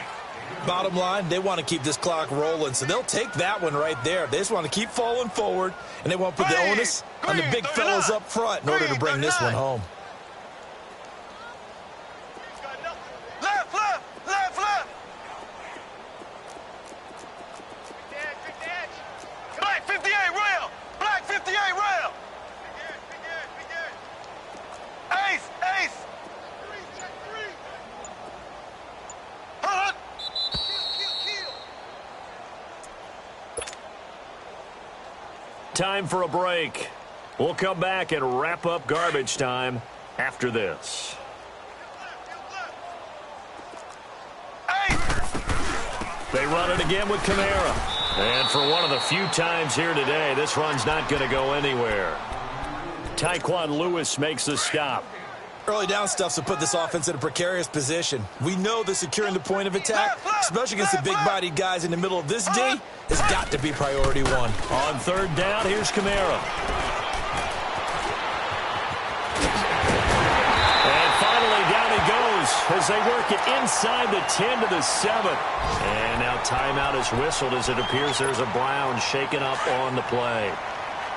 Bottom line, they want to keep this clock rolling, so they'll take that one right there. They just want to keep falling forward, and they want to put the onus on the big fellas up front in order to bring this one home. Left, left, left, left. Black 58 rail. Black 58 rail. Ace, ace. Time for a break. We'll come back and wrap up garbage time after this. They run it again with Kamara. And for one of the few times here today, this run's not going to go anywhere. Tyquan Lewis makes the stop. Early down stuffs will put this offense in a precarious position. We know that securing the point of attack, especially against the big-bodied guys in the middle of this D, has got to be priority one. On third down, here's Kamara. And finally, down he goes as they work it inside the 10 to the 7. And now timeout is whistled as it appears there's a Brown shaken up on the play.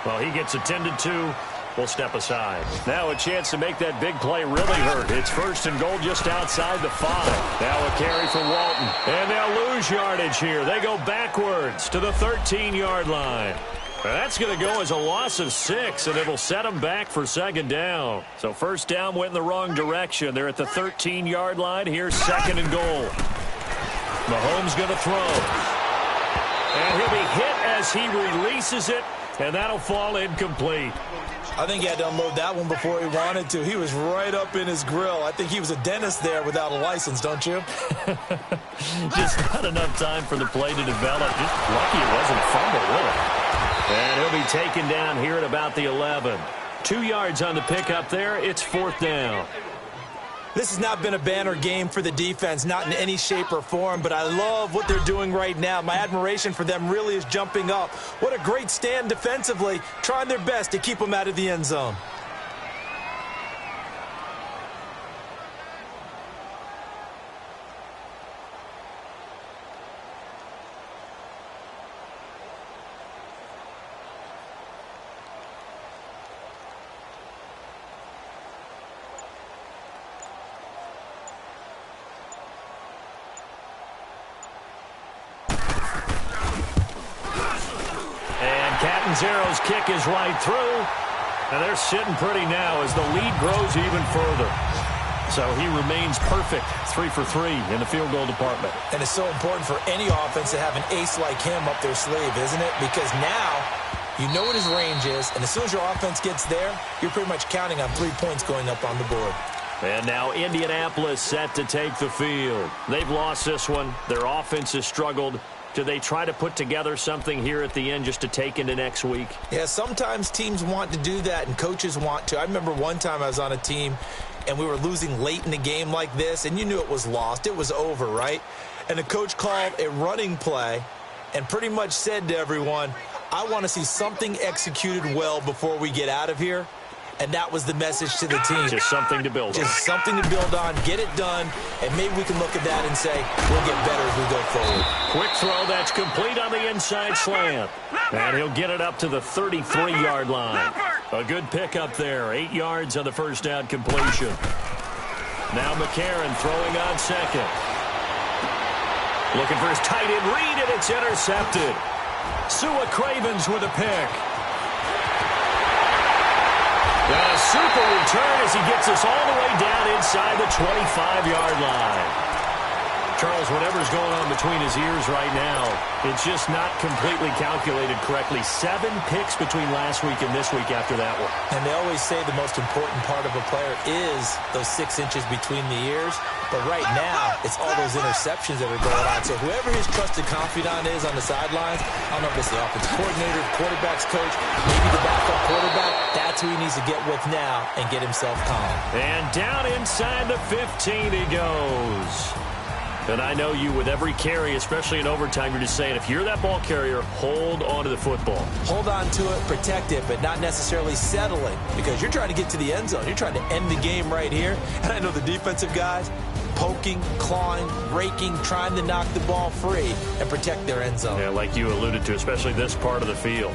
Well, he gets attended to. We'll step aside. Now a chance to make that big play really hurt. It's first and goal just outside the 5. Now a carry for Walton. And they'll lose yardage here. They go backwards to the 13-yard line. That's going to go as a loss of 6, and it'll set them back for second down. So first down went in the wrong direction. They're at the 13-yard line. Here's second and goal. Mahomes going to throw. And he'll be hit as he releases it, and that'll fall incomplete. I think he had to unload that one before he wanted to. He was right up in his grill. I think he was a dentist there without a license, don't you? Just not enough time for the play to develop. Just lucky it wasn't a fumble, really. And he'll be taken down here at about the 11. 2 yards on the pickup there. It's fourth down. This has not been a banner game for the defense, not in any shape or form, but I love what they're doing right now. My admiration for them really is jumping up. What a great stand defensively, trying their best to keep them out of the end zone. Catanzaro's kick is right through. And they're sitting pretty now as the lead grows even further. So he remains perfect, 3 for 3 in the field goal department. And it's so important for any offense to have an ace like him up their sleeve, isn't it? Because now you know what his range is, and as soon as your offense gets there, you're pretty much counting on 3 points going up on the board. And now Indianapolis set to take the field. They've lost this one. Their offense has struggled. Do they try to put together something here at the end just to take into next week? Yeah, sometimes teams want to do that, and coaches want to. I remember one time I was on a team, and we were losing late in the game like this, and you knew it was lost. It was over, right? And the coach called a running play and pretty much said to everyone, I want to see something executed well before we get out of here. And that was the message to the team. Just something to build on. Just something to build on, get it done, and maybe we can look at that and say, we'll get better as we go forward. Quick throw that's complete on the inside slant. And he'll get it up to the 33-yard line. A good pickup there, 8 yards on the first down completion. Now McCarron throwing on second. Looking for his tight end read, and it's intercepted. Sua Cravens with a pick. And a super return as he gets us all the way down inside the 25-yard line. Charles, whatever's going on between his ears right now, it's just not completely calculated correctly. 7 picks between last week and this week after that one. And they always say the most important part of a player is those 6 inches between the ears. But right now, it's all those interceptions that are going on. So whoever his trusted confidant is on the sidelines, I don't know if it's the offensive coordinator, the quarterback's coach, maybe the backup quarterback, that's who he needs to get with now and get himself calm. And down inside the 15 he goes. And I know you, with every carry, especially in overtime, you're just saying, if you're that ball carrier, hold on to the football. Hold on to it, protect it, but not necessarily settling, because you're trying to get to the end zone. You're trying to end the game right here. And I know the defensive guys, poking, clawing, raking, trying to knock the ball free and protect their end zone. Yeah, like you alluded to, especially this part of the field.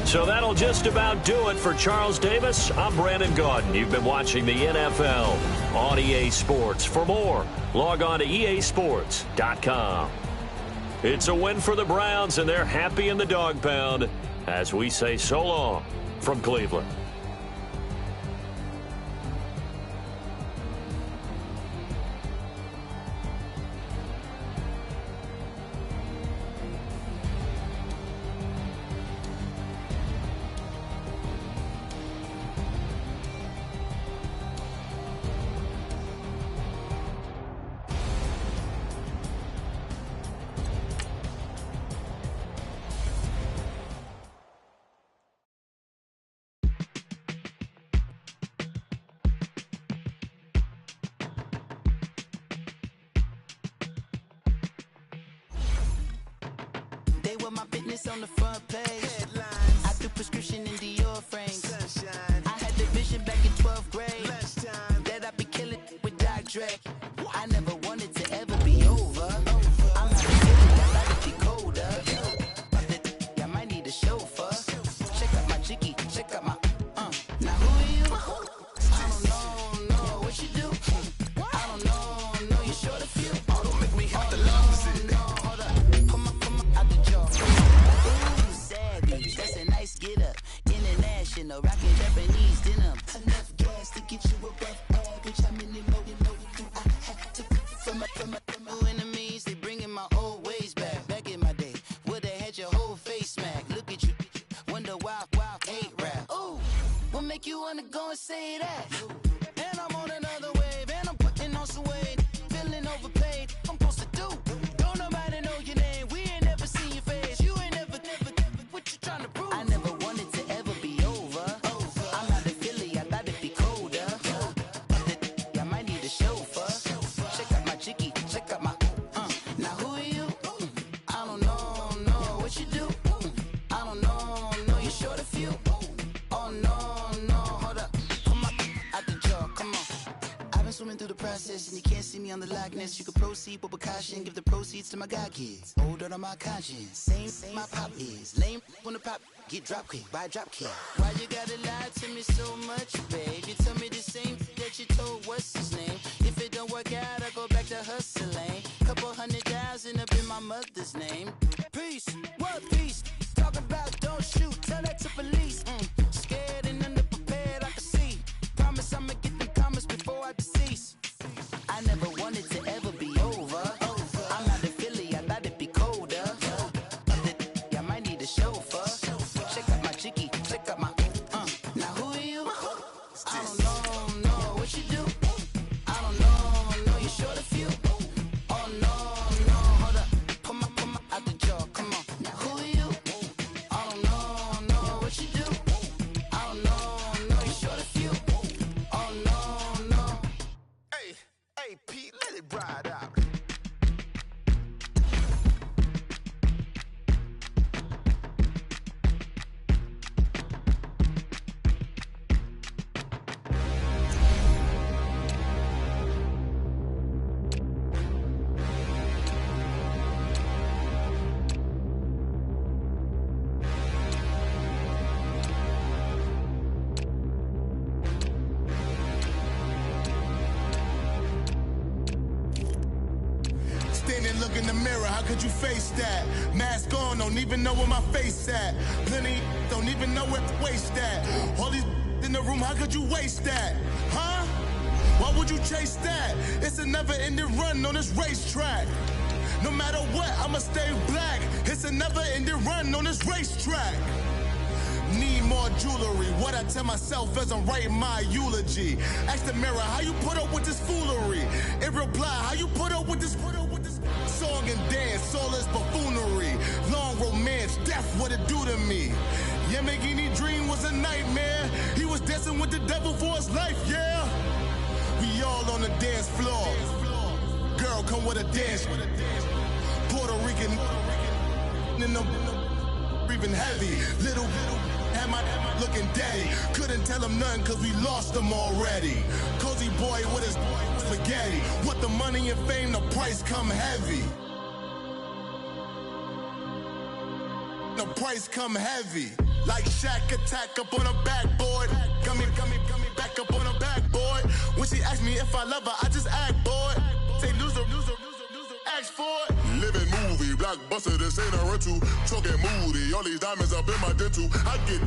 So that'll just about do it for Charles Davis. I'm Brandon Gaudin. You've been watching the NFL on EA Sports. For more, log on to easports.com. It's a win for the Browns, and they're happy in the dog pound as we say so long from Cleveland. My business on the front page. Headlines. I threw prescription in Dior frames. Sunshine. I had the vision back in 12th grade. That I'd be killing with Doc Dre. I never wanted to ever be over. I'm not feeling that I could be colder. I might need a chauffeur. Check out my jiggy, check out my Now who are you? I don't know what you do. I don't know you're short of few. Oh, don't make me have to lose it. Hold up. Come on, out the jaw. Ooh, savage, that's a nice get up. International, rockin' Japanese denim. Enough gas to get you above average. How many more do I have to from my enemies? They bringing my old ways back. Back in my day, would've had your whole face smack. Look at you, wonder why hate rap. Ooh, what make you wanna go and say that? And I'm on another wave, and I'm putting on some weight. Feeling overpaid, I'm supposed to do. Don't nobody know your name, we ain't never seen your face. You ain't never, what you trying to prove? I never wanted to ever be over. I'm not a Philly, I thought it'd be colder. I might need a chauffeur. Check out my jiggy, check out my Now who are you? I don't know what you do. I don't know you're short a few. Oh no, hold up. Come on, out the jaw, come on. I've been swimming through the process, and you can't see me on the likeness. You can proceed with caution, give the proceeds to my god kids. Hold on my conscience, same my pop is. Lame when the pop get drop quick, buy drop kick. Why you gotta lie to me so much, babe? You tell me the same that you told what's his name. If it don't work out, I go back to hustling. Couple $100,000 up in my mother's name. Peace, what peace? Talking about don't shoot. how could you face that? Mask on, don't even know where my face at. Plenty don't even know where to waste that. All these in the room, how could you waste that? Huh? Why would you chase that? It's a never-ending run on this racetrack. No matter what, I'ma stay black. It's a never-ending run on this racetrack. Need more jewelry. What I tell myself as I'm writing my eulogy. Ask the mirror, how you put up with this foolery? In reply, how you put up with this song and dance, all this buffoonery. Long romance, death, what it do to me? Yamagini dream was a nightmare. He was dancing with the devil for his life, yeah. We all on the dance floor. Girl, come with a dance. Puerto Rican in the breathing heavy. Little had my looking daddy. Couldn't tell him nothing cause we lost him already. Cozy boy with his spaghetti. With the money and fame, the price come heavy. The price come heavy. Like Shaq attack up on a backboard. Gummy, back up on a backboard. When she asked me if I love her, I just act bored. Say loser, ask for it. Living movie, blockbuster, this ain't a rental. Talking moody, all these diamonds up in my dental. I get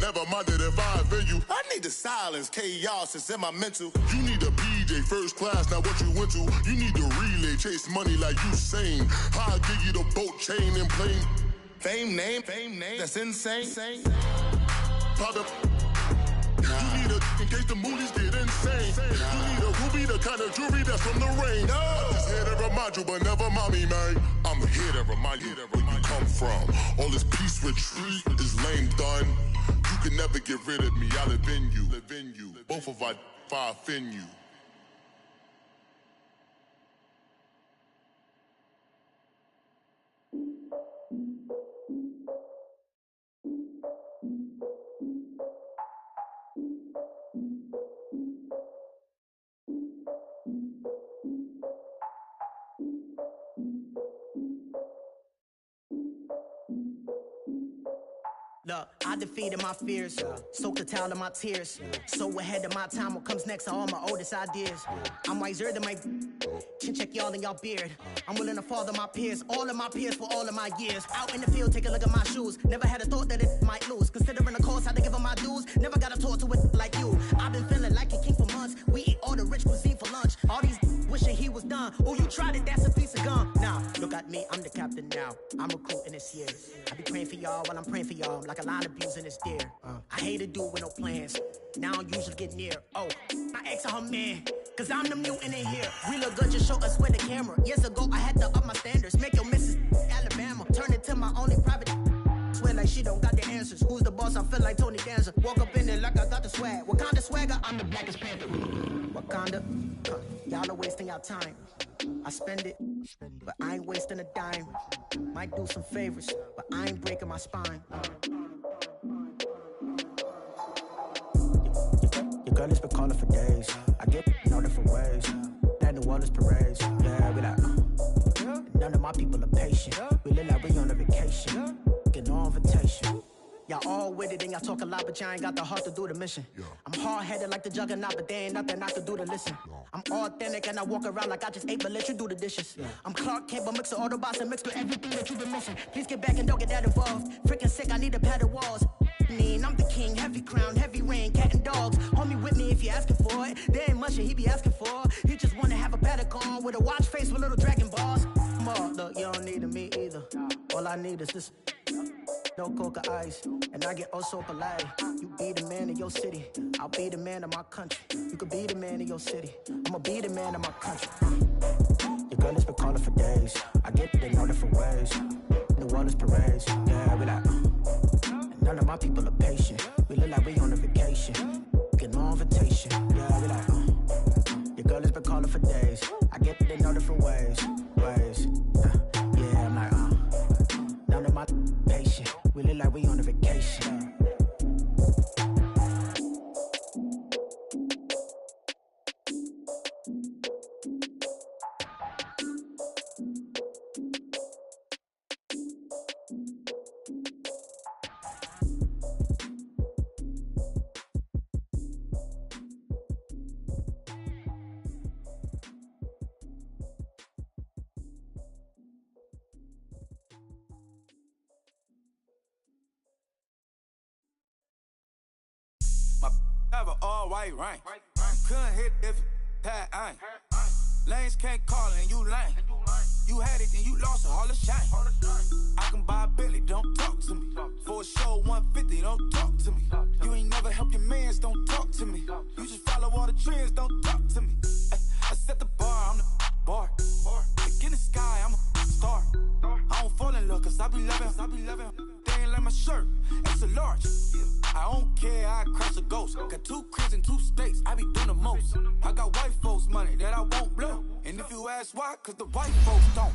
never minded if I offend you. I need the silence, chaos is in my mental. You need a PJ, first class, not what you went to. You need the relay, chase money like you sane. I'll give you the boat, chain, and plane. Fame name, that's insane. Pop up. You need a in case the movies get insane. You need a ruby, the kind of jewelry that's from the rain. No. I'm just here to remind you, but never mommy, man. I'm here to remind you where you come from. All this peace retreat is lame done. You can never get rid of me. I live in you. Both of us, if I offend you. Look, I defeated my fears, soaked the towel in my tears. So ahead of my time, what comes next are all my oldest ideas. I'm wiser than my chin check y'all in y'all beard. I'm willing to father my peers, all of my peers for all of my years. Out in the field, take a look at my shoes. Never had a thought that it might lose. Considering the cost, I had to give them my dues. Never got a talk to it like you. I've been feeling like a king for months. We eat all the rich cuisine for lunch. All these wishing he was done. Oh, you tried it, that's a piece of gum. Now, look at me, I'm the captain now. I'm recruiting this year. I be praying for y'all while I'm praying for y'all. Like a line of views in this deer. I hate to do with no plans. Now I usually get near. Oh, my ex her man. Cause I'm the mutant in here. We look good, just show us with the camera. Years ago, I had to up my standards. Make your missus Alabama. Turn it to my only private. Swear like she don't got the answers. Who's the boss? I feel like Tony Danza. Walk up in there like I got the swag. What kind of swagger? I'm the blackest panther. Wakanda. Y'all are wasting your time. I spend it, but I ain't wasting a dime. Might do some favors, but I ain't breaking my spine. Your girl has been calling for days. I get in all different ways. That New Orleans parades. Yeah, we like, none of my people are patient. We live like we on a vacation. Get no invitation. Y'all all with it and y'all talk a lot, but y'all ain't got the heart to do the mission. I'm hard-headed like the juggernaut, but there ain't nothing I can do to listen. I'm authentic and I walk around like I just ate, but let you do the dishes. I'm Clark Kent, but mix of Autobots and mixed with everything that you've been missing. Please get back and don't get that involved. Freaking sick, I need to pad the walls. I'm the king, heavy crown, heavy rain, cat and dogs. Homie with me if you're asking for it. There ain't much that he be asking for. He just wanna have a paddock on with a watch face with little dragon balls. Look, you don't need me either. All I need is this. No coca ice, and I get oh so polite. You be the man of your city, I'll be the man of my country. You could be the man of your city, I'ma be the man of my country. Your girl has been calling for days. I get it in all different ways. New Orleans parades, yeah, we like. None of my people are patient. We look like we on a vacation. Get no invitation, yeah, we like. Your girl has been calling for days. I get it in all different ways. Yeah, I'm like, none of my patient. We look like we on a vacation. My have an all-white ring. Couldn't hit if it had ain't. Lanes can't call and you lame. You had it and you lost it, all the shame. I can buy a Billy, don't talk to me. For a show 150, don't talk to me. You ain't never helped your mans, don't talk to me. You just follow all the trends, don't talk to me. I set the bar, I'm the bar. Look in the sky, I'm a star. I don't fall in love, cause I be loving. They ain't like my shirt, it's a large. I don't care, I crush a ghost. Got 2 cribs in 2 states, I be doing the most. I got white folks money that I won't blow. And if you ask why, cause the white folks don't.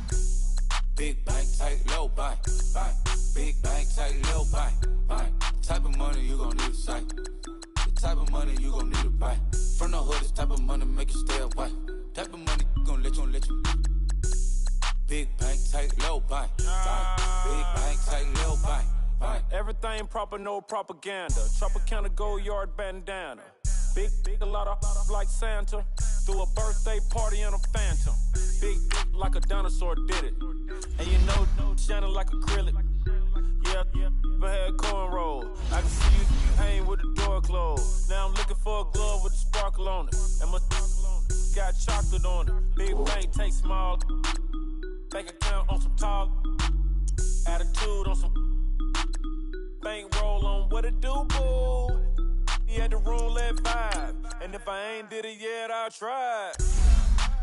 Big bank, tight, low bank, bank. Big bank, tight, low bank, bank. Type of money you gon' need a sight. The type of money you gon' need to buy. From the hood, this type of money make you stay away. Type of money gon' let you. Big bank, tight, low bank, bank. Big bank, tight, low bank, bank. Everything proper, no propaganda. Tropicana gold yard bandana. Big, a lot of like Santa. Threw a birthday party in a phantom. Big like a dinosaur did it. And you know, shining like acrylic. Yeah, but had cornrow. I can see you hang with the door closed. Now I'm looking for a glove with a sparkle on it. And my got chocolate on it. Big bank, take small. Bank account on some talk. Attitude on some. Bank roll on what it do, boo. He had the roulette vibe. And if I ain't did it yet, I'll try.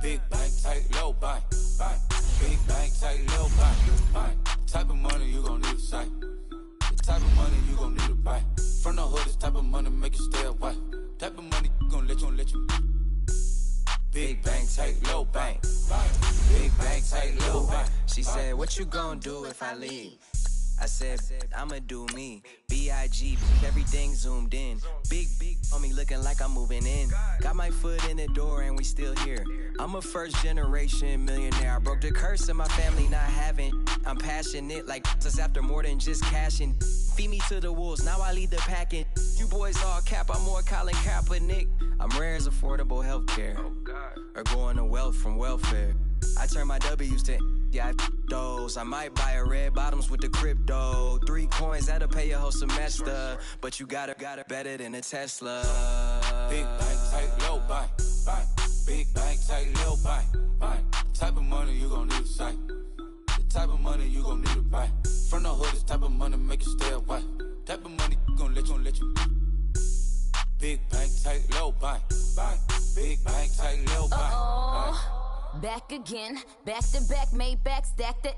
Big bank, tight, low bank, bank. Big bank, tight, low bank, bank. Type of money you gon' need a sight. The type of money you gon' need to buy. From the hood, this type of money make you stay away. Type of money gon' let you. Big bank, tight, low bank, bank. Big bank, tight, low bank. She said, what you gon' do if I leave? I said, I'ma do me. B.I.G. Everything zoomed in. Big on me looking like I'm moving in. Got my foot in the door and we still here. I'm a first generation millionaire. I broke the curse of my family not having. I'm passionate like us after more than just cashing. Feed me to the wolves, now I lead the packing. You boys all cap, I'm more Colin Kaepernick. I'm rare as affordable healthcare. Or going to wealth from welfare. I turn my W's to those. I might buy a red bottoms with the crypto. 3 coins, that'll pay your whole semester. But you got it better than a Tesla. Big bank, tight, low bank, bank. Big bank, tight, low bank, bank. Type of money you gon' need a sight. The type of money you gon' need to buy. From the hood, this type of money make you stay away. Type of money gon' let you. Big bank, tight, low bank, bank. Big bank, tight, low bank, bank. Back again, back to back, made back, stacked it.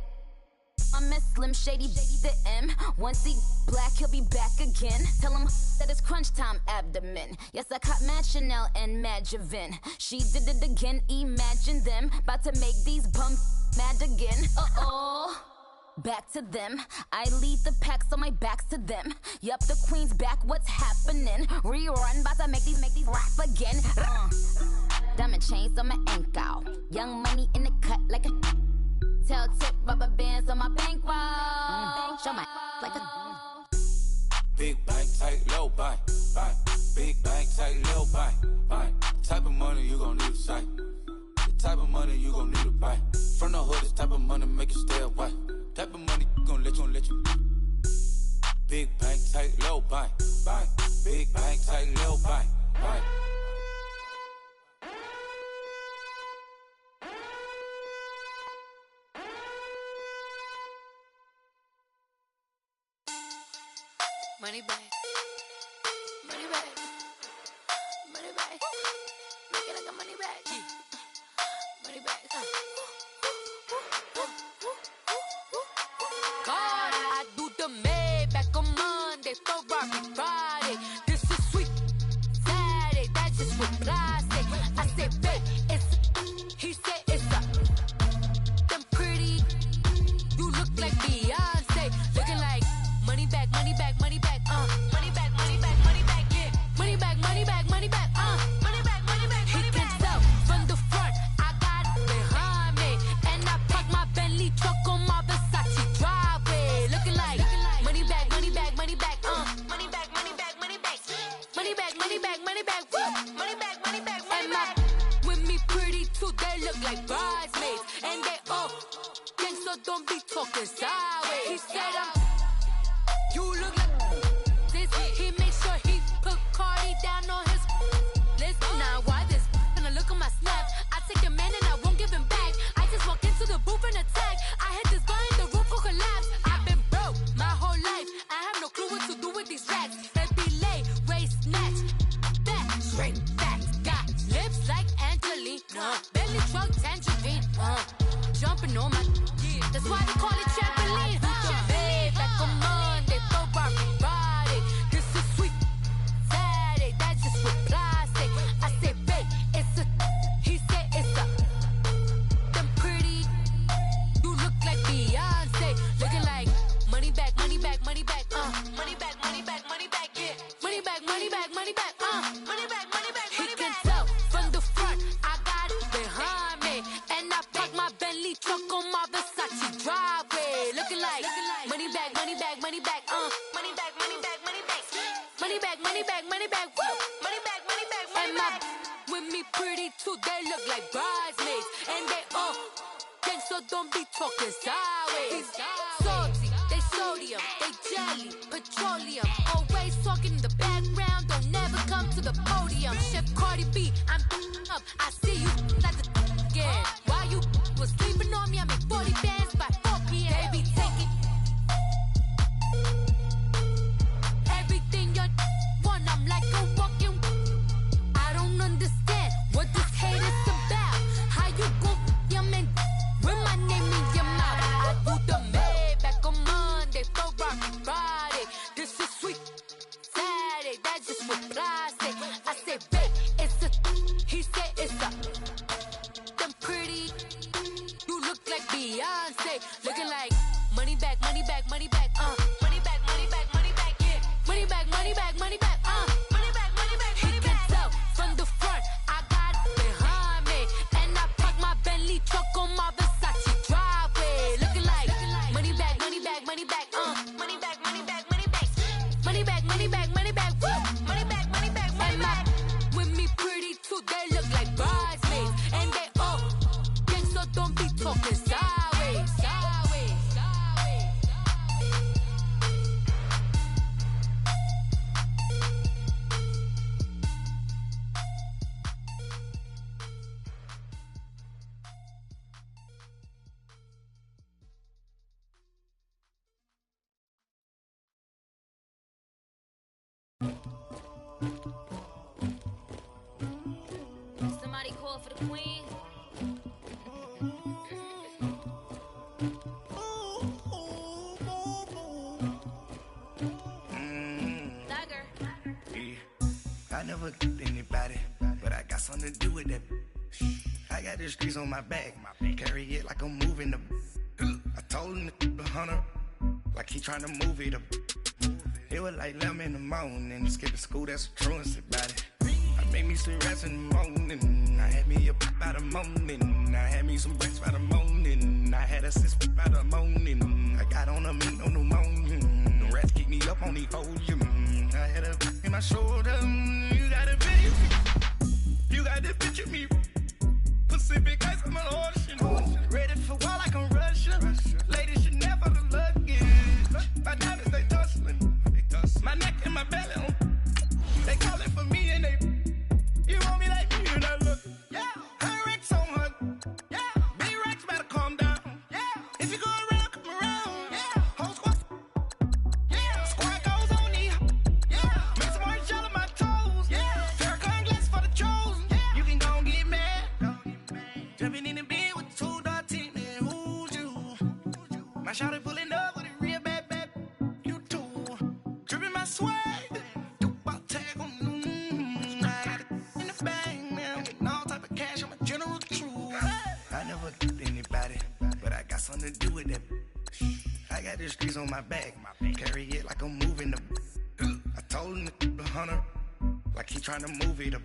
I'm a Slim Shady, the M. Once he black, he'll be back again. Tell him that it's crunch time abdomen. Yes, I caught Mad Chanel and Mad Javin. She did it again, imagine them. About to make these bums mad again. Back to them. I lead the pack, so my back's to them. Yup, the queen's back, what's happening? Rerun, about to make these rap again. Diamond chains on my ankle. Young money in the cut like a tail tip, rubber bands on my bankroll. Show my like a Big bank, tight, low bank, bank. Big bank, tight, low bank, bank. Type of money you gon' need a sight. The type of money you gon' need to buy. From the hood, this type of money make you stay away. Type of money gon' let you. Big bank, tight, low bank, bank. Big bank, tight, low bank, bank. Money back, money back, money back. Make it like a money back, money back. God, I do the Maybach on Monday, Ferrari Friday. This is sweet Saturday, that's just what I say. I said, babe, he said it's a. Them pretty, you look like Beyonce, looking like money back, money back, money back, money back, money back. money back, money back, money back, money back, money back, money back, money back, woo, money back, money back, money back. With me pretty too, they look like bridesmaids, and they gang, so don't be talking sideways. Salty, they sodium, they jelly, petroleum. Always talking in the background, don't never come to the podium. Chef Cardi B, I'm up, I see you like the again. While you was sleeping on me, I make 40 bands by 4 p.m. They be taking everything you want, I'm like a walking. I don't understand what this hate is about. How you go, your man, with my name in your mouth. I do the Maybach on Monday, for Friday. This is sweet Saturday, that's just what I say. I say, babe, it's a, he said it's a, them pretty, you look like Beyonce, looking like money back, money back, money back, money back, money back, money back, yeah, money back, money back, money back, money back, money back, money back. He can tell from the front, I got it behind me, and I park my Bentley truck on my Versace driveway, looking like money back, money back, money back, money back, money back, money back, money back, money back, money back, woo, money back, money back, money back. With me pretty too, they look like bridesmaids, and they gang, so don't be talking sideways, sideways, sideways. Somebody call for the queen. Dagger. I never get anybody, but I got something to do with that. I got the streets on my back, carry it like I'm moving the. I told him the hunter, like he trying to move it up. It was like 11 in the morning, skipping school, that's a truancy about it. I made me some rest in the morning, I had me up by the morning, I had me some breaks by the morning, I had a sis by the morning, I got on a meat on the morning, the rats keep me up on the podium, I had a in my shoulder, you got a video, you got the picture of me, Pacific ice on my ocean, ready for war like I'm Russia, ladies should never the luggage, my diamonds they tussling, my neck and my belly on, they calling for me and they, you want me like me and I look, yeah, her Rex on her, yeah, B-Rex better calm down, yeah, if you go around, come around, yeah, whole squad, yeah, squad goes on me, yeah, make some orange gel on my toes, yeah, Farrakhan glass for the chosen, yeah, you can go and get mad, jumping in the bed with 2 dark teeth, man, who's you, my shawty pulling up with a real bad, you too, dripping my swag, do about tag on, I got it in the bag, man, getting all type of cash, I'm a general true, I never get anybody, but I got something to do with that, I got the streets on my back, carry it like I'm moving the, I told him the hunter, like he trying to move it up,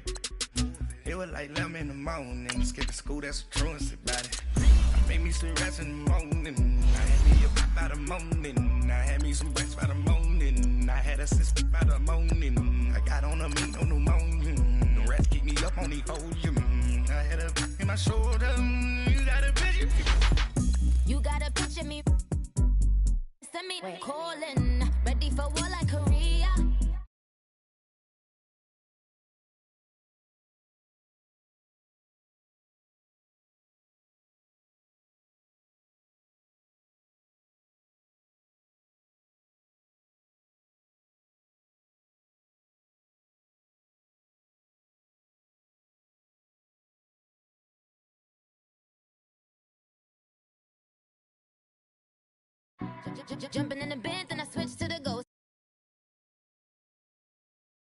it was like 11 in the morning, skipping school, that's a truancy about it, I made me some rest in the morning, I had me up by the morning, I had me some breaks by the morning, I had a sis by the morning, I got on a meat on the morning, the rats keep me up on the podium, I had a in my shoulder, you got a picture, You got a picture me. Send me calling, ready for war like Korea. Jumping in the bed, then I switch to the ghost.